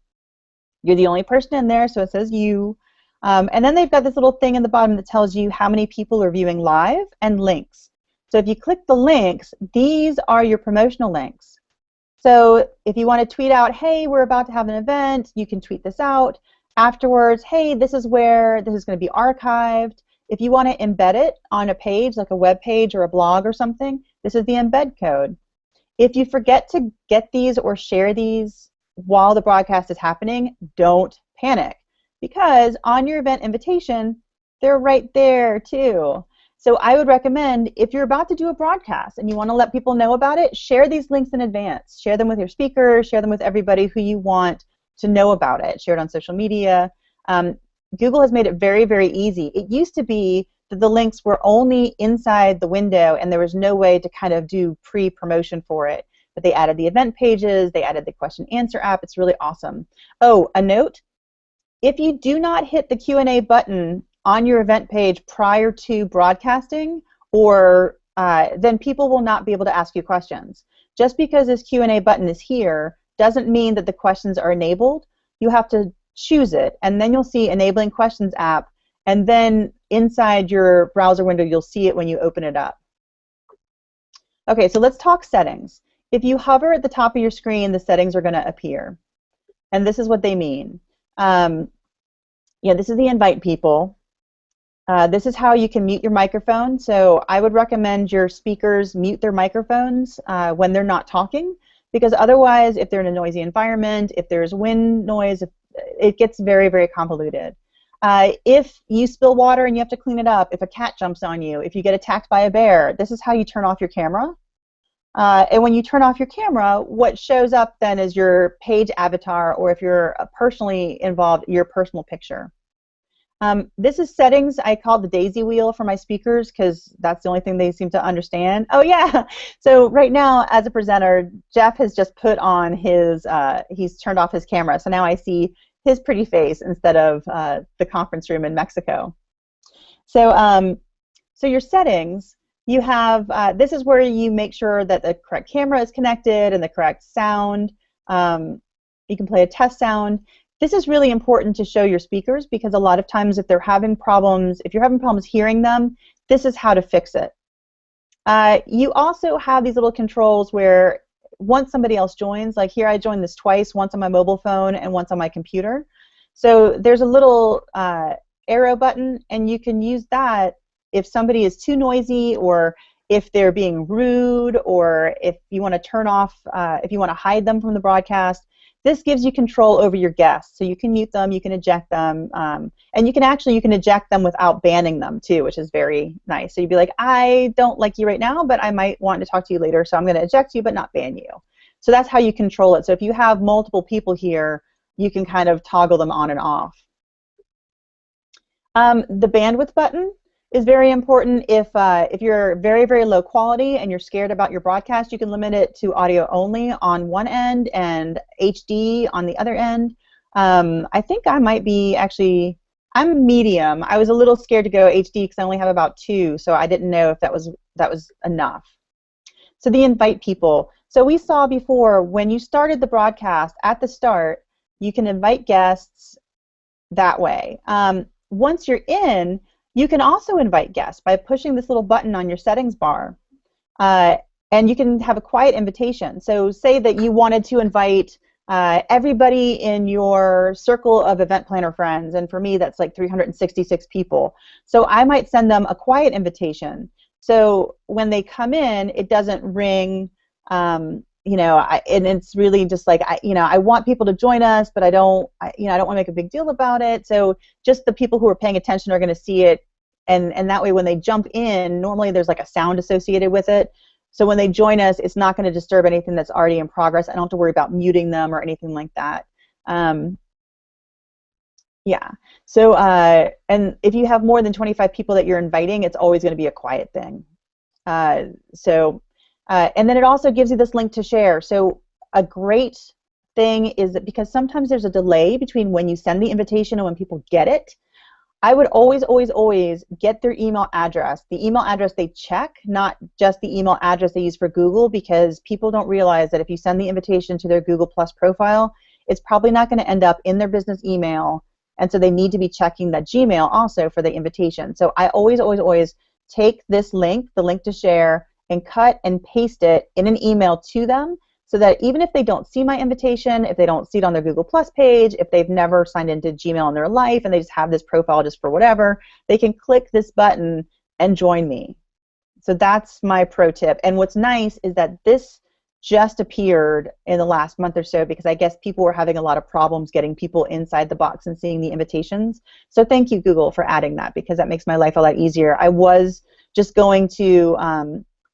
S1: You're the only person in there, so it says you. And then they've got this little thing in the bottom that tells you how many people are viewing live and links. So if you click the links, these are your promotional links. So if you want to tweet out, hey, we're about to have an event, you can tweet this out. Afterwards, hey, this is where this is going to be archived. If you want to embed it on a page, like a web page or a blog or something, this is the embed code. If you forget to get these or share these while the broadcast is happening, don't panic, because on your event invitation, they're right there too. So I would recommend, if you're about to do a broadcast and you want to let people know about it, share these links in advance. Share them with your speakers, share them with everybody who you want to know about it. Share it on social media. Google has made it very easy. It used to be that the links were only inside the window and there was no way to kind of do pre-promotion for it. But they added the event pages, they added the question answer app. It's really awesome. Oh, a note, if you do not hit the Q&A button on your event page prior to broadcasting, or then people will not be able to ask you questions. Just because this Q&A button is here doesn't mean that the questions are enabled. You have to choose it, and then you'll see Enabling Questions app, and then inside your browser window you'll see it when you open it up. Okay, so let's talk settings. If you hover at the top of your screen, the settings are going to appear, and this is what they mean. This is the invite people. This is how you can mute your microphone. So I would recommend your speakers mute their microphones when they're not talking, because otherwise, if they're in a noisy environment, if there's wind noise, it gets very convoluted. If you spill water and you have to clean it up, if a cat jumps on you, if you get attacked by a bear, this is how you turn off your camera. And when you turn off your camera, what shows up then is your page avatar, or if you're personally involved, your personal picture. This is settings I call the daisy wheel for my speakers because that's the only thing they seem to understand. Oh yeah, so right now as a presenter, Jeff has just put on his, he's turned off his camera, so now I see his pretty face instead of the conference room in Mexico. So, so your settings, you have, this is where you make sure that the correct camera is connected and the correct sound. You can play a test sound. This is really important to show your speakers because a lot of times if they're having problems, if you're having problems hearing them, this is how to fix it. You also have these little controls where once somebody else joins, like here I joined this twice, once on my mobile phone and once on my computer. So there's a little arrow button, and you can use that if somebody is too noisy, or if they're being rude, or if you want to turn off, if you want to hide them from the broadcast. This gives you control over your guests, so you can mute them, you can eject them, and you can eject them without banning them too, which is very nice. So you'd be like, I don't like you right now, but I might want to talk to you later, so I'm going to eject you but not ban you. So that's how you control it. So if you have multiple people here, you can kind of toggle them on and off. The bandwidth button is very important. If you're very, very low quality and you're scared about your broadcast, you can limit it to audio only on one end and HD on the other end. I think I might be actually, I'm medium. I was a little scared to go HD because I only have about 2, so I didn't know if that was enough. So the invite people. So we saw before when you started the broadcast at the start, you can invite guests that way. Once you're in, you can also invite guests by pushing this little button on your settings bar. And you can have a quiet invitation. So say that you wanted to invite everybody in your circle of event planner friends, and for me that's like 366 people. So I might send them a quiet invitation. So when they come in, it doesn't ring, you know, and it's really just like, you know, I want people to join us, but I don't want to make a big deal about it. So just the people who are paying attention are going to see it, and that way when they jump in, normally there's like a sound associated with it. So when they join us, it's not going to disturb anything that's already in progress. I don't have to worry about muting them or anything like that. Yeah. So and if you have more than 25 people that you're inviting, it's always going to be a quiet thing. And then it also gives you this link to share. So a great thing is that because sometimes there's a delay between when you send the invitation and when people get it, I would always, always, always get their email address. The email address they check, not just the email address they use for Google, because people don't realize that if you send the invitation to their Google Plus profile, it's probably not going to end up in their business email, and so they need to be checking that Gmail also for the invitation. So I always, always, always take this link, the link to share, and cut and paste it in an email to them, so that even if they don't see my invitation, if they don't see it on their Google Plus page, if they've never signed into Gmail in their life and they just have this profile just for whatever, they can click this button and join me. So that's my pro tip. And what's nice is that this just appeared in the last month or so because I guess people were having a lot of problems getting people inside the box and seeing the invitations. So thank you, Google, for adding that, because that makes my life a lot easier. I was just going to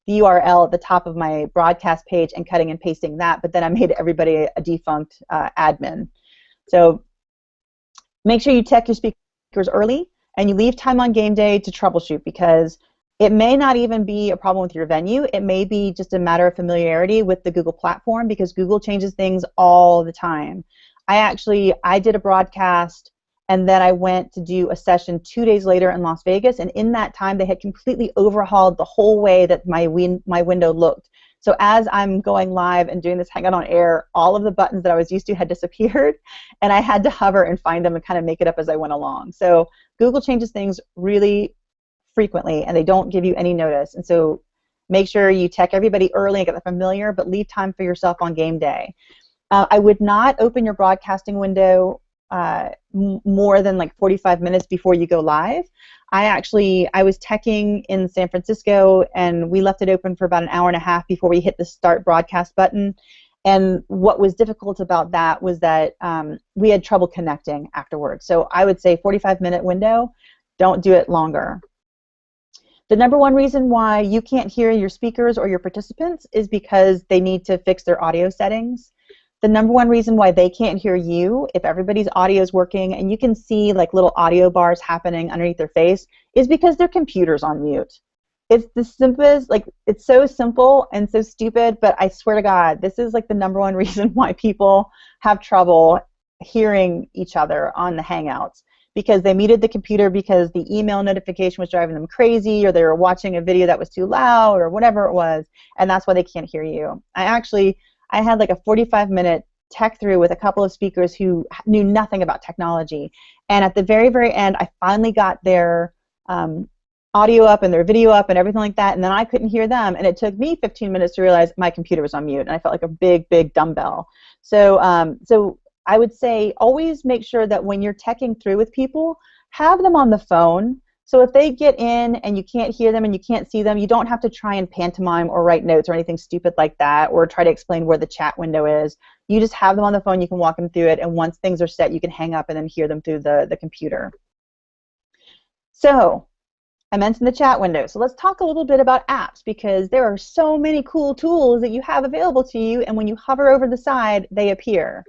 S1: the URL at the top of my broadcast page and cutting and pasting that, but then I made everybody a defunct admin. So make sure you check your speakers early and you leave time on game day to troubleshoot, because it may not even be a problem with your venue. It may be just a matter of familiarity with the Google platform, because Google changes things all the time. I did a broadcast and then I went to do a session 2 days later in Las Vegas, and in that time they had completely overhauled the whole way that my window looked. So as I'm going live and doing this Hangout on air, all of the buttons that I was used to had disappeared, and I had to hover and find them and kind of make it up as I went along. So Google changes things really frequently, and they don't give you any notice. And so make sure you tech everybody early and get them familiar, but leave time for yourself on game day. I would not open your broadcasting window more than like 45 minutes before you go live. I was teching in San Francisco, and we left it open for about an hour and a half before we hit the start broadcast button. And what was difficult about that was that we had trouble connecting afterwards. So I would say 45-minute window, don't do it longer. The number one reason why you can't hear your speakers or your participants is because they need to fix their audio settings. The number one reason why they can't hear you, if everybody's audio is working and you can see like little audio bars happening underneath their face, is because their computer's on mute. It's the simplest, like, it's so simple and so stupid, but I swear to God, this is like the number one reason why people have trouble hearing each other on the Hangouts, because they muted the computer because the email notification was driving them crazy, or they were watching a video that was too loud, or whatever it was, and that's why they can't hear you. I had like a 45-minute tech through with a couple of speakers who knew nothing about technology, and at the very, very end, I finally got their audio up and their video up and everything like that, and then I couldn't hear them, and it took me 15 minutes to realize my computer was on mute, and I felt like a big, big dumbbell. So, so I would say always make sure that when you're teching through with people, have them on the phone. So if they get in and you can't hear them and you can't see them, you don't have to try and pantomime or write notes or anything stupid like that, or try to explain where the chat window is. You just have them on the phone, you can walk them through it, and once things are set, you can hang up and then hear them through the computer. So I mentioned the chat window. So let's talk a little bit about apps, because there are so many cool tools that you have available to you, and when you hover over the side, they appear.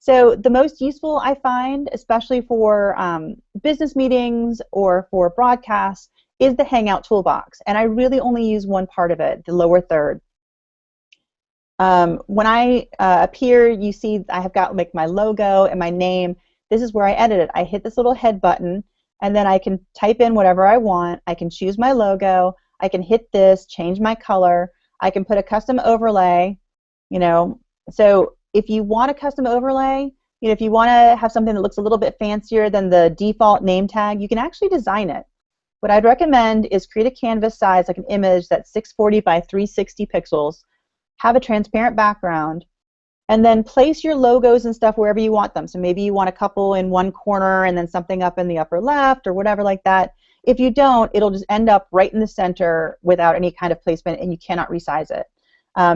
S1: So the most useful I find, especially for business meetings or for broadcasts, is the Hangout toolbox. And I really only use one part of it, the lower third. When I appear, you see I have got like my logo and my name. This is where I edit it. I hit this little head button, and then I can type in whatever I want. I can choose my logo. I can hit this, change my color. I can put a custom overlay, you know. So if you want a custom overlay, you know, if you want to have something that looks a little bit fancier than the default name tag, you can actually design it. What I'd recommend is create a canvas size, like an image that's 640 by 360 pixels, have a transparent background, and then place your logos and stuff wherever you want them. So maybe you want a couple in one corner and then something up in the upper left or whatever like that. If you don't, it'll just end up right in the center without any kind of placement, and you cannot resize it.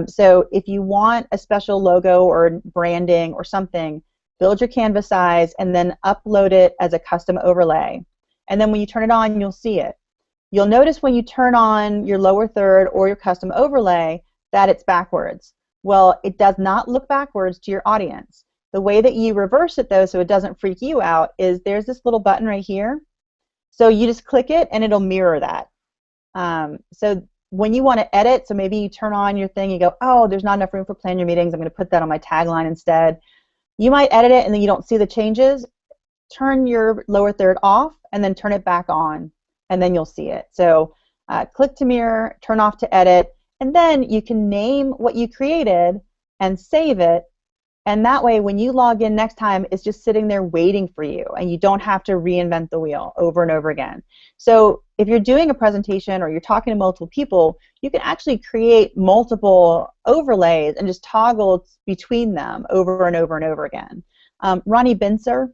S1: So if you want a special logo or branding or something, build your canvas size and then upload it as a custom overlay. And then when you turn it on, you'll see it. You'll notice when you turn on your lower third or your custom overlay that it's backwards. Well, it does not look backwards to your audience. The way that you reverse it, though, so it doesn't freak you out, is there's this little button right here. So you just click it and it'll mirror that. So when you want to edit, so maybe you turn on your thing, you go, oh, there's not enough room for plan your meetings, I'm going to put that on my tagline instead. You might edit it and then you don't see the changes. Turn your lower third off and then turn it back on, and then you'll see it. So click to mirror, turn off to edit, and then you can name what you created and save it. And that way, when you log in next time, it's just sitting there waiting for you, and you don't have to reinvent the wheel over and over again. So if you're doing a presentation or you're talking to multiple people, you can actually create multiple overlays and just toggle between them over and over and over again. Ronnie Binzer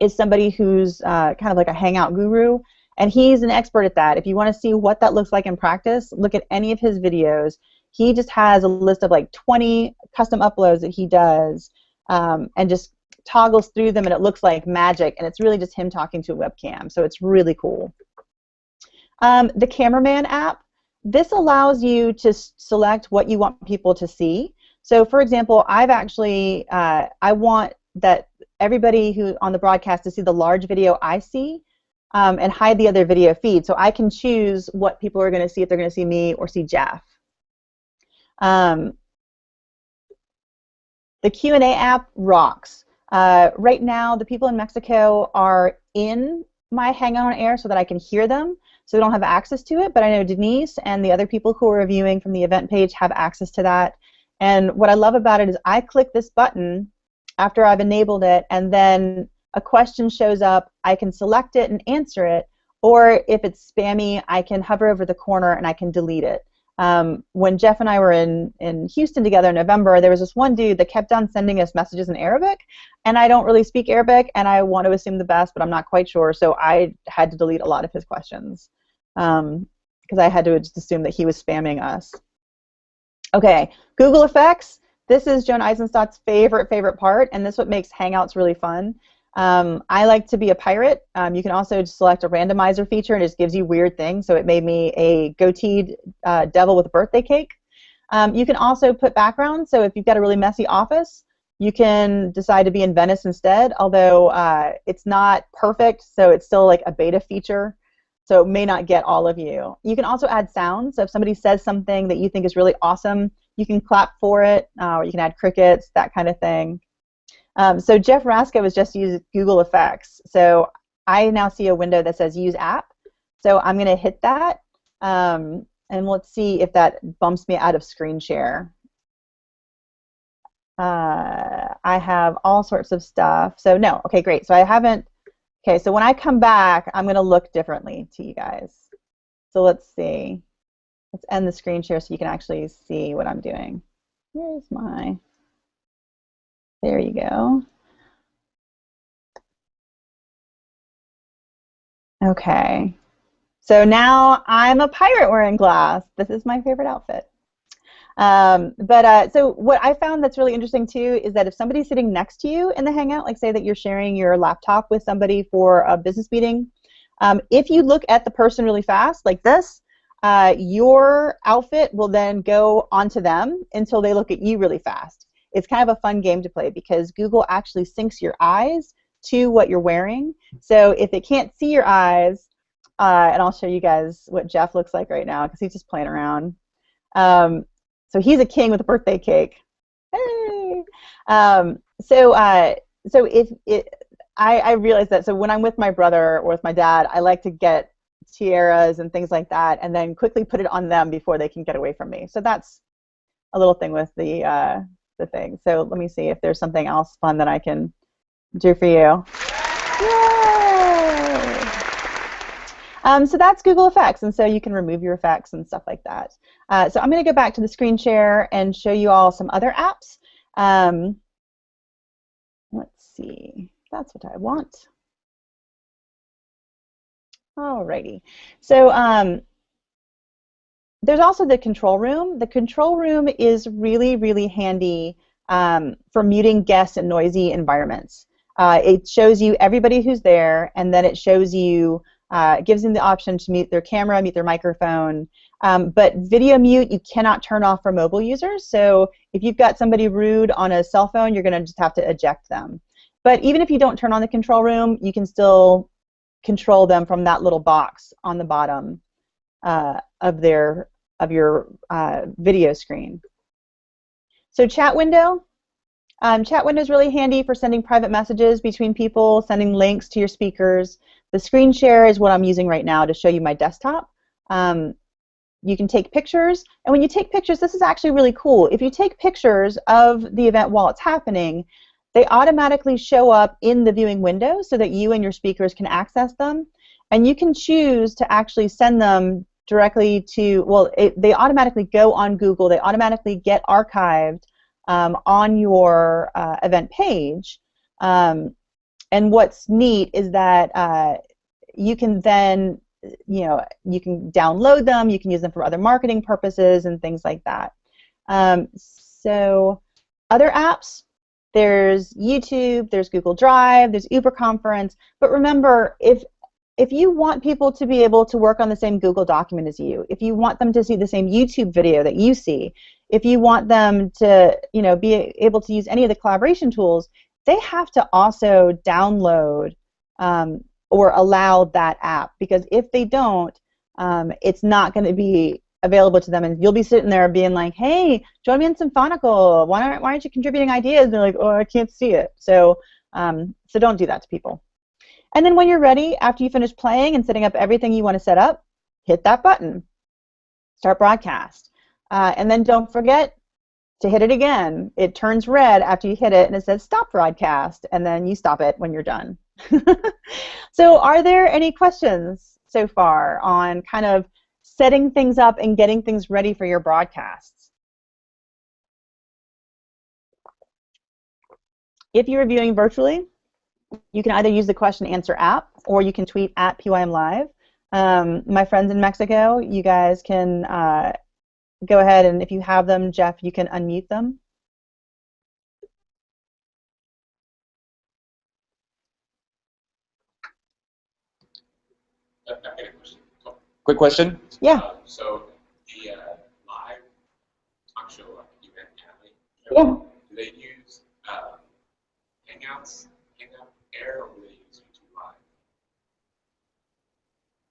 S1: is somebody who's kind of like a Hangout guru, and he's an expert at that. If you want to see what that looks like in practice, look at any of his videos. He just has a list of like 20 custom uploads that he does, and just toggles through them, and it looks like magic, and it's really just him talking to a webcam, so it's really cool. The Cameraman app, this allows you to select what you want people to see. So for example, I've actually, I want that everybody who on the broadcast to see the large video I see, and hide the other video feed, so I can choose what people are going to see, if they're going to see me or see Jeff. The Q&A app rocks. Right now, the people in Mexico are in my Hangout on Air so that I can hear them, so we don't have access to it, but I know Denise and the other people who are reviewing from the event page have access to that. And what I love about it is I click this button after I've enabled it, and then a question shows up. I can select it and answer it, or if it's spammy, I can hover over the corner and I can delete it. When Jeff and I were in Houston together in November, there was this one dude that kept on sending us messages in Arabic, and I don't really speak Arabic, and I want to assume the best, but I'm not quite sure, so I had to delete a lot of his questions because I had to just assume that he was spamming us. Okay, Google Effects. this is Joan Eisenstadt's favorite part, and this is what makes Hangouts really fun. I like to be a pirate. You can also select a randomizer feature, and it just gives you weird things. So it made me a goateed devil with a birthday cake. You can also put backgrounds. So if you've got a really messy office, you can decide to be in Venice instead, although it's not perfect, so it's still like a beta feature. So it may not get all of you. You can also add sounds. So if somebody says something that you think is really awesome, you can clap for it, or you can add crickets, that kind of thing. So Jeff Rasko has just used Google Effects. So I now see a window that says Use App. So I'm going to hit that, and let's see if that bumps me out of screen share. I have all sorts of stuff. So no, okay, great. So I haven't. Okay, so when I come back, I'm going to look differently to you guys. So let's see. Let's end the screen share so you can actually see what I'm doing. Where's my... There you go. Okay. So now I'm a pirate wearing glass. This is my favorite outfit. So what I found that's really interesting too is that if somebody's sitting next to you in the Hangout, like say that you're sharing your laptop with somebody for a business meeting, if you look at the person really fast, like this, your outfit will then go onto them until they look at you really fast. It's kind of a fun game to play because Google actually syncs your eyes to what you're wearing. So if it can't see your eyes, and I'll show you guys what Jeff looks like right now because he's just playing around. So he's a king with a birthday cake. Hey! I realized that. So when I'm with my brother or with my dad, I like to get tiaras and things like that, and then quickly put it on them before they can get away from me. So that's a little thing with the thing. So let me see if there's something else fun that I can do for you. Yay! So that's Google Effects, and so you can remove your effects and stuff like that. So I'm going to go back to the screen share and show you all some other apps. Let's see. That's what I want. Alrighty. So there's also the control room. The control room is really, really handy for muting guests in noisy environments. It shows you everybody who's there, and then it shows you, gives them the option to mute their camera, mute their microphone. But video mute you cannot turn off for mobile users. So if you've got somebody rude on a cell phone, you're going to just have to eject them. But even if you don't turn on the control room, you can still control them from that little box on the bottom of your video screen. So chat window. Chat window is really handy for sending private messages between people, sending links to your speakers. The screen share is what I'm using right now to show you my desktop. You can take pictures, and when you take pictures, this is actually really cool. If you take pictures of the event while it's happening, they automatically show up in the viewing window so that you and your speakers can access them. And you can choose to actually send them directly to, well, they automatically go on Google. They automatically get archived on your event page. And what's neat is that you can then, you can download them, you can use them for other marketing purposes and things like that. So other apps, there's YouTube, there's Google Drive, there's Uber Conference, but remember, if you want people to be able to work on the same Google document as you, if you want them to see the same YouTube video that you see, if you want them to be able to use any of the collaboration tools, they have to also download or allow that app, because if they don't, it's not going to be available to them, and you'll be sitting there being like, hey, join me in Symphonical, why aren't you contributing ideas? And they're like, oh, I can't see it. So so don't do that to people. And then when you're ready, after you finish playing and setting up everything you want to set up, hit that button, start broadcast. And then don't forget to hit it again. It turns red after you hit it, and it says stop broadcast, and then you stop it when you're done. So are there any questions so far on kind of setting things up and getting things ready for your broadcasts? If you're viewing virtually, you can either use the question and answer app, or you can tweet at PYMLive. My friends in Mexico, you guys can go ahead, and if you have them, Jeff, you can unmute them.
S5: I've got a question.
S2: Quick question?
S1: Yeah.
S5: So the live talk show, like Event Alley,
S1: Yeah.
S5: do they use Hangouts, Hangout Air, or do they use YouTube Live?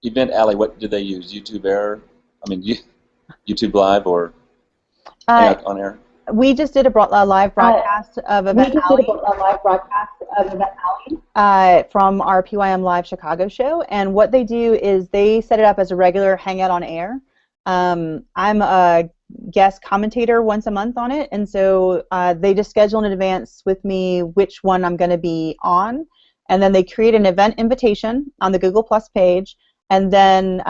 S2: Event Alley, what do they use? YouTube Air? I mean, YouTube Live or Hangout on Air?
S1: We just did a live broadcast of Event Alley. From our PYM Live Chicago show, and what they do is they set it up as a regular Hangout on Air. I'm a guest commentator once a month on it, and so they just schedule in advance with me which one I'm going to be on, and then they create an event invitation on the Google Plus page, and then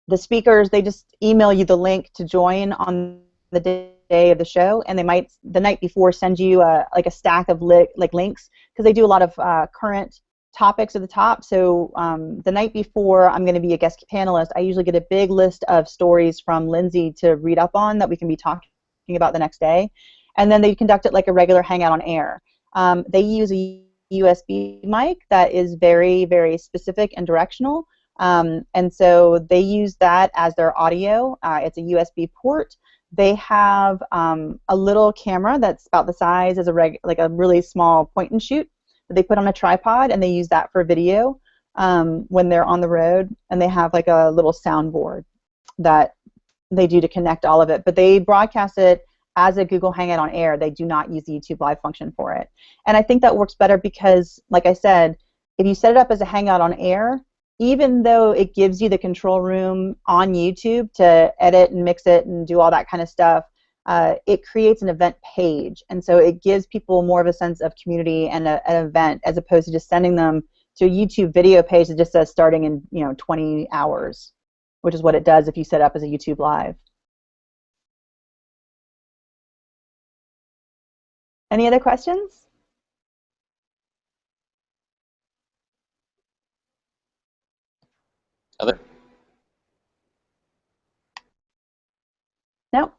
S1: the speakers, they just email you the link to join on the day of the show, and they might the night before send you like a stack of links, because they do a lot of current topics at the top. So the night before I'm going to be a guest panelist, I usually get a big list of stories from Lindsay to read up on that we can be talking about the next day, and then they conduct it like a regular Hangout on Air. They use a USB mic that is very, very specific and directional, and so they use that as their audio. It's a USB port. They have a little camera that's about the size as a really small point and shoot that they put on a tripod, and they use that for video when they're on the road. And they have like a little soundboard that they do to connect all of it. But they broadcast it as a Google Hangout on Air. They do not use the YouTube Live function for it. And I think that works better because, like I said, if you set it up as a Hangout on Air, even though it gives you the control room on YouTube to edit and mix it and do all that kind of stuff, it creates an event page. And so it gives people more of a sense of community and an event, as opposed to just sending them to a YouTube video page that just says starting in 20 hours, which is what it does if you set up as a YouTube Live. Any other questions?
S2: Other?
S1: No?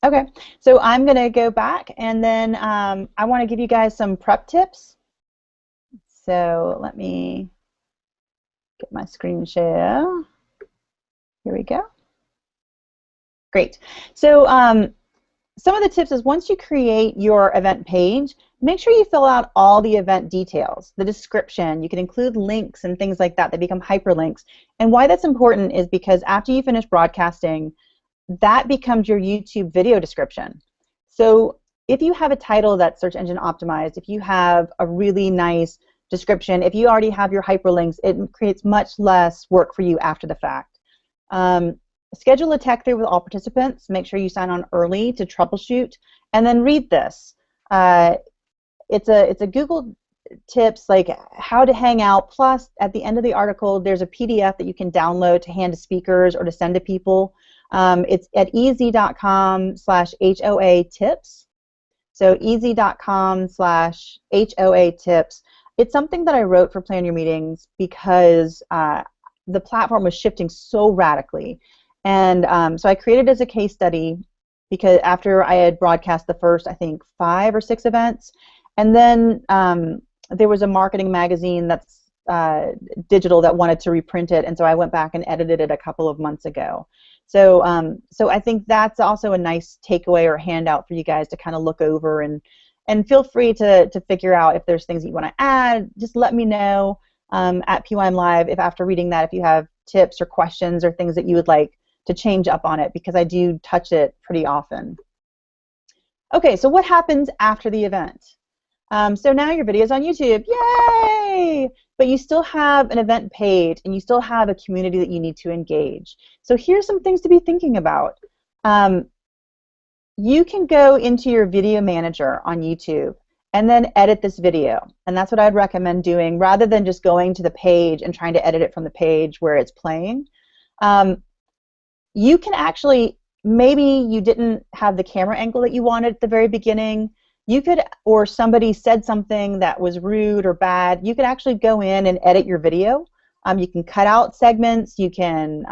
S1: Okay, so I'm going to go back, and then I want to give you guys some prep tips. So let me get my screen share. Here we go. Great. So some of the tips is, once you create your event page, make sure you fill out all the event details, the description. You can include links and things like that that become hyperlinks. And why that's important is because after you finish broadcasting, that becomes your YouTube video description. So if you have a title that's search engine optimized, if you have a really nice description, if you already have your hyperlinks, it creates much less work for you after the fact. Schedule a tech through with all participants. Make sure you sign on early to troubleshoot, and then read this. It's a Google tips like how to hang out, plus at the end of the article there's a PDF that you can download to hand to speakers or to send to people. It's at easy.com/HOA tips. So easy.com/HOA tips. It's something that I wrote for Plan Your Meetings because the platform was shifting so radically. And so I created it as a case study because after I had broadcast the first, I think, 5 or 6 events, and then there was a marketing magazine that's digital that wanted to reprint it, and so I went back and edited it a couple of months ago. So so I think that's also a nice takeaway or handout for you guys to kind of look over, and feel free to figure out if there's things that you want to add. Just let me know at PYM Live if after reading that, if you have tips or questions or things that you would like to change up on it, because I do touch it pretty often. Okay, so what happens after the event? So now your video is on YouTube, yay! But you still have an event page, and you still have a community that you need to engage. So here's some things to be thinking about. You can go into your video manager on YouTube and then edit this video, and that's what I'd recommend doing, rather than just going to the page and trying to edit it from the page where it's playing. You can actually, maybe you didn't have the camera angle that you wanted at the very beginning. You could, or somebody said something that was rude or bad, you could actually go in and edit your video. You can cut out segments, you can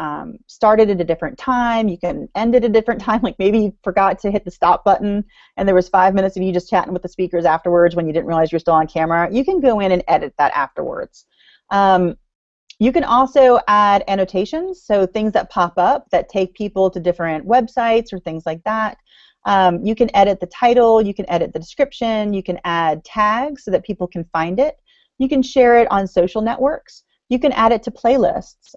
S1: start it at a different time, you can end it at a different time, like maybe you forgot to hit the stop button and there was 5 minutes of you just chatting with the speakers afterwards when you didn't realize you're still on camera. You can go in and edit that afterwards. You can also add annotations, so things that pop up that take people to different websites or things like that. You can edit the title, you can edit the description, you can add tags so that people can find it. You can share it on social networks. You can add it to playlists.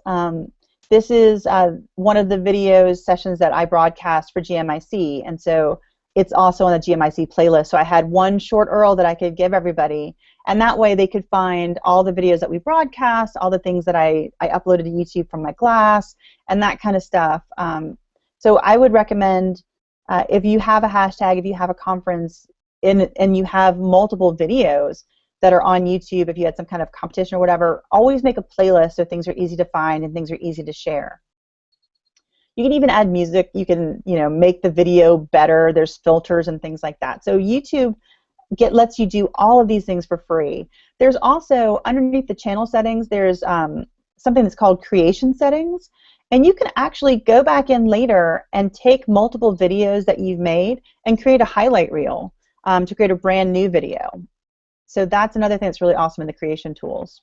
S1: This is one of the videos sessions that I broadcast for GMIC, and so it's also on the GMIC playlist. So I had one short URL that I could give everybody, and that way they could find all the videos that we broadcast, all the things that I uploaded to YouTube from my class, and that kind of stuff. So I would recommend, if you have a hashtag, if you have a conference, and you have multiple videos that are on YouTube, if you had some kind of competition or whatever, always make a playlist so things are easy to find and things are easy to share. You can even add music. You can, make the video better. There's filters and things like that. So YouTube lets you do all of these things for free. There's also, underneath the channel settings, there's something that's called creation settings. And you can actually go back in later and take multiple videos that you've made and create a highlight reel to create a brand new video. So that's another thing that's really awesome in the creation tools.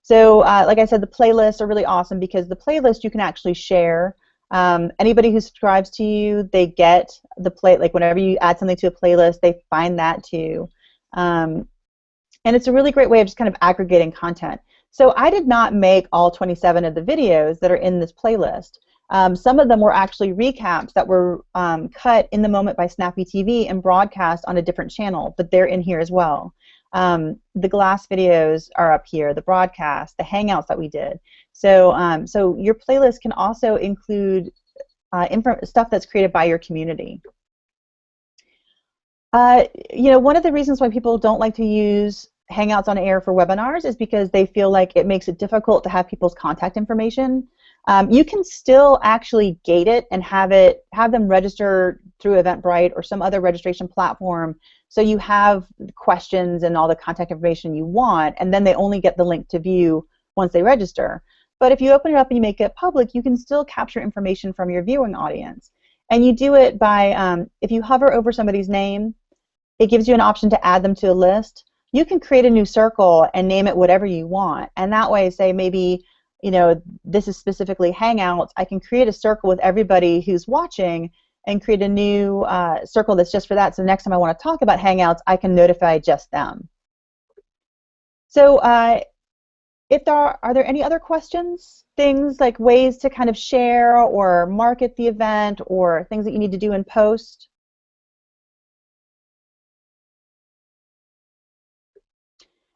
S1: So like I said, the playlists are really awesome because the playlist you can actually share. Anybody who subscribes to you, they get the like whenever you add something to a playlist, they find that too. And it's a really great way of just kind of aggregating content. So I did not make all 27 of the videos that are in this playlist. Some of them were actually recaps that were cut in the moment by Snappy TV and broadcast on a different channel, but they're in here as well. The glass videos are up here, the broadcast, the Hangouts that we did. So, so your playlist can also include stuff that's created by your community. One of the reasons why people don't like to use Hangouts on Air for webinars is because they feel like it makes it difficult to have people's contact information. You can still actually gate it and have them register through Eventbrite or some other registration platform, so you have questions and all the contact information you want, and then they only get the link to view once they register. But if you open it up and you make it public, you can still capture information from your viewing audience. And you do it by, if you hover over somebody's name, it gives you an option to add them to a list. You can create a new circle and name it whatever you want, and that way, say maybe, this is specifically Hangouts, I can create a circle with everybody who's watching and create a new circle that's just for that, so the next time I want to talk about Hangouts, I can notify just them. So are there any other questions? Things like ways to kind of share or market the event or things that you need to do in post?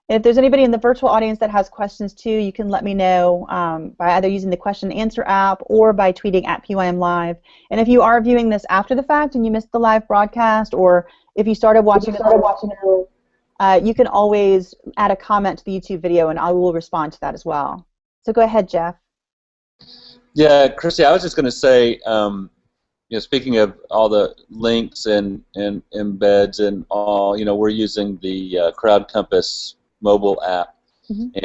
S1: If there's anybody in the virtual audience that has questions too, you can let me know by either using the question and answer app or by tweeting at PYMLive. And if you are viewing this after the fact and you missed the live broadcast, or if you started watching it, you can always add a comment to the YouTube video and I will respond to that as well. So go ahead, Jeff.
S2: Yeah, Christy, I was just going to say, speaking of all the links and embeds and all, we're using the Crowd Compass mobile app,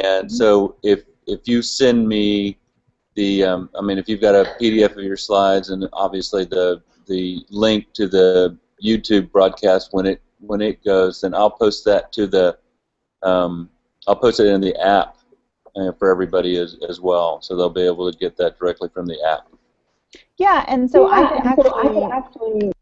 S2: and so if you send me the, if you've got a PDF of your slides and obviously the link to the YouTube broadcast when it goes, then I'll post that to the, I'll post it in the app for everybody as well, so they'll be able to get that directly from the app.
S1: Yeah, and so I could actually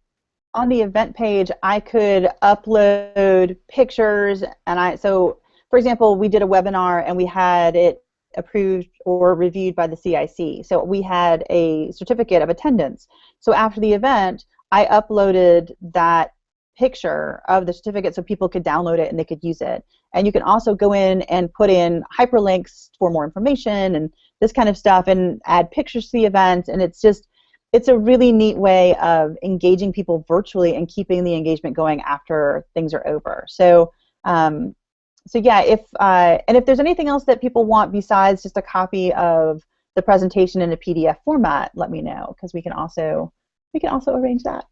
S1: on the event page, I could upload pictures, and so for example, we did a webinar and we had it approved or reviewed by the CIC. So we had a certificate of attendance. So after the event, I uploaded that picture of the certificate so people could download it and they could use it. And you can also go in and put in hyperlinks for more information and this kind of stuff and add pictures to the event, and it's a really neat way of engaging people virtually and keeping the engagement going after things are over. So so yeah, if there's anything else that people want besides just a copy of the presentation in a PDF format, let me know, because we can also arrange that.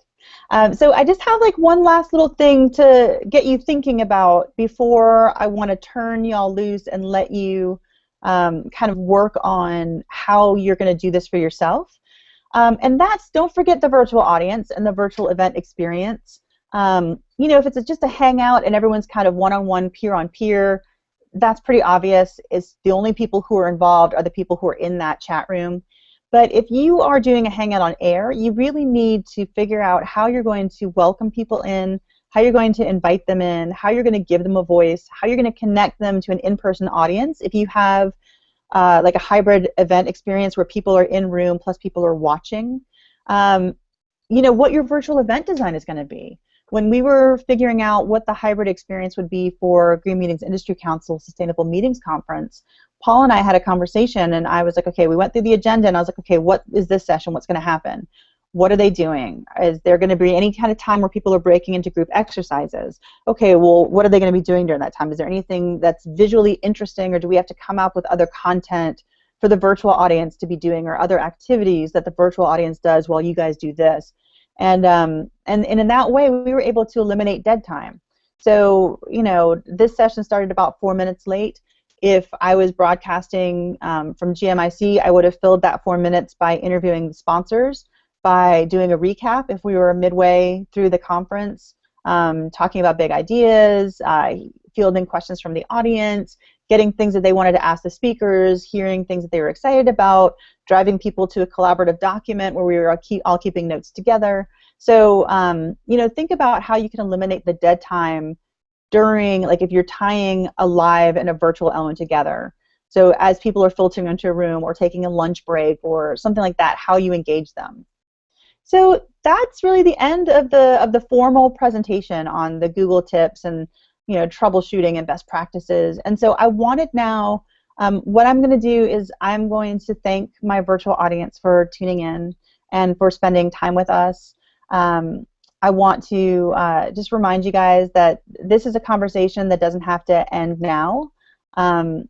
S1: So I just have like one last little thing to get you thinking about before I want to turn y'all loose and let you kind of work on how you're going to do this for yourself. And that's, don't forget the virtual audience and the virtual event experience. If it's just a hangout and everyone's kind of one-on-one, peer-on-peer, that's pretty obvious. It's the only people who are involved are the people who are in that chat room. But if you are doing a Hangout on air, you really need to figure out how you're going to welcome people in, how you're going to invite them in, how you're going to give them a voice, how you're going to connect them to an in-person audience. If you have like a hybrid event experience where people are in room plus people are watching, you know, what your virtual event design is going to be. When we were figuring out what the hybrid experience would be for Green Meetings Industry Council Sustainable Meetings Conference, Paul and I had a conversation, and I was like, okay, we went through the agenda, and I was like, okay, what is this session? What's going to happen? What are they doing? Is there going to be any kind of time where people are breaking into group exercises? Okay, well, what are they going to be doing during that time? Is there anything that's visually interesting, or do we have to come up with other content for the virtual audience to be doing, or other activities that the virtual audience does while you guys do this? And in that way, we were able to eliminate dead time. So, you know, this session started about 4 minutes late. If I was broadcasting from GMIC, I would have filled that 4 minutes by interviewing the sponsors, by doing a recap if we were midway through the conference, talking about big ideas, fielding questions from the audience, getting things that they wanted to ask the speakers, hearing things that they were excited about, driving people to a collaborative document where we were all keeping notes together. So, you know, think about how you can eliminate the dead time during, like if you're tying a live and a virtual element together. So as people are filtering into a room or taking a lunch break or something like that, how you engage them. So that's really the end of the formal presentation on the Google tips and, you know, troubleshooting and best practices. And so I wanted now, what I'm going to do is I'm going to thank my virtual audience for tuning in and for spending time with us. I want to just remind you guys that this is a conversation that doesn't have to end now.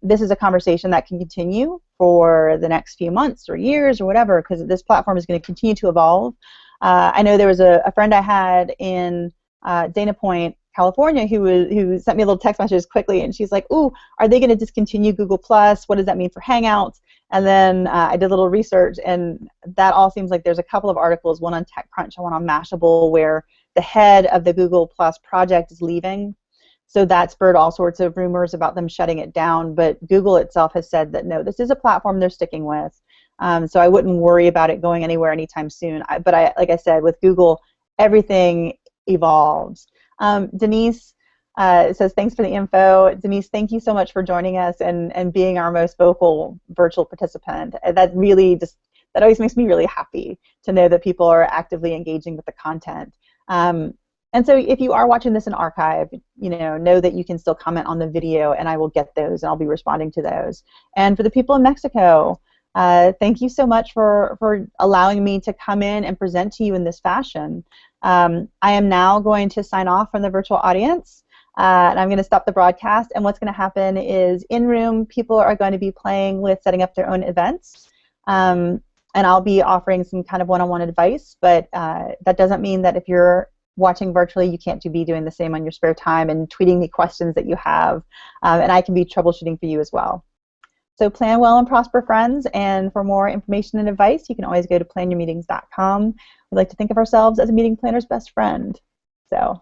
S1: This is a conversation that can continue for the next few months or years or whatever, because this platform is going to continue to evolve. I know there was a friend I had in Dana Point, California, who sent me a little text message quickly, and she's like, "Ooh, are they going to discontinue Google Plus? What does that mean for Hangouts?" And then I did a little research, and that all seems like there's a couple of articles, one on TechCrunch and one on Mashable, where the head of the Google Plus project is leaving. So that spurred all sorts of rumors about them shutting it down. But Google itself has said that no, this is a platform they're sticking with. So I wouldn't worry about it going anywhere anytime soon. But like I said, with Google, everything evolves. Denise says, thanks for the info. Denise, thank you so much for joining us and being our most vocal virtual participant. That really just, that always makes me really happy to know that people are actively engaging with the content. And so if you are watching this in archive, you know that you can still comment on the video, and I will get those, and I'll be responding to those. And for the people in Mexico, thank you so much for allowing me to come in and present to you in this fashion. I am now going to sign off from the virtual audience, and I'm going to stop the broadcast. And what's going to happen is in-room people are going to be playing with setting up their own events, and I'll be offering some kind of one-on-one advice. But that doesn't mean that if you're watching virtually, you can't be doing the same on your spare time and tweeting me questions that you have, and I can be troubleshooting for you as well. So plan well and prosper, friends, and for more information and advice, you can always go to planyourmeetings.com. We like to think of ourselves as a meeting planner's best friend. So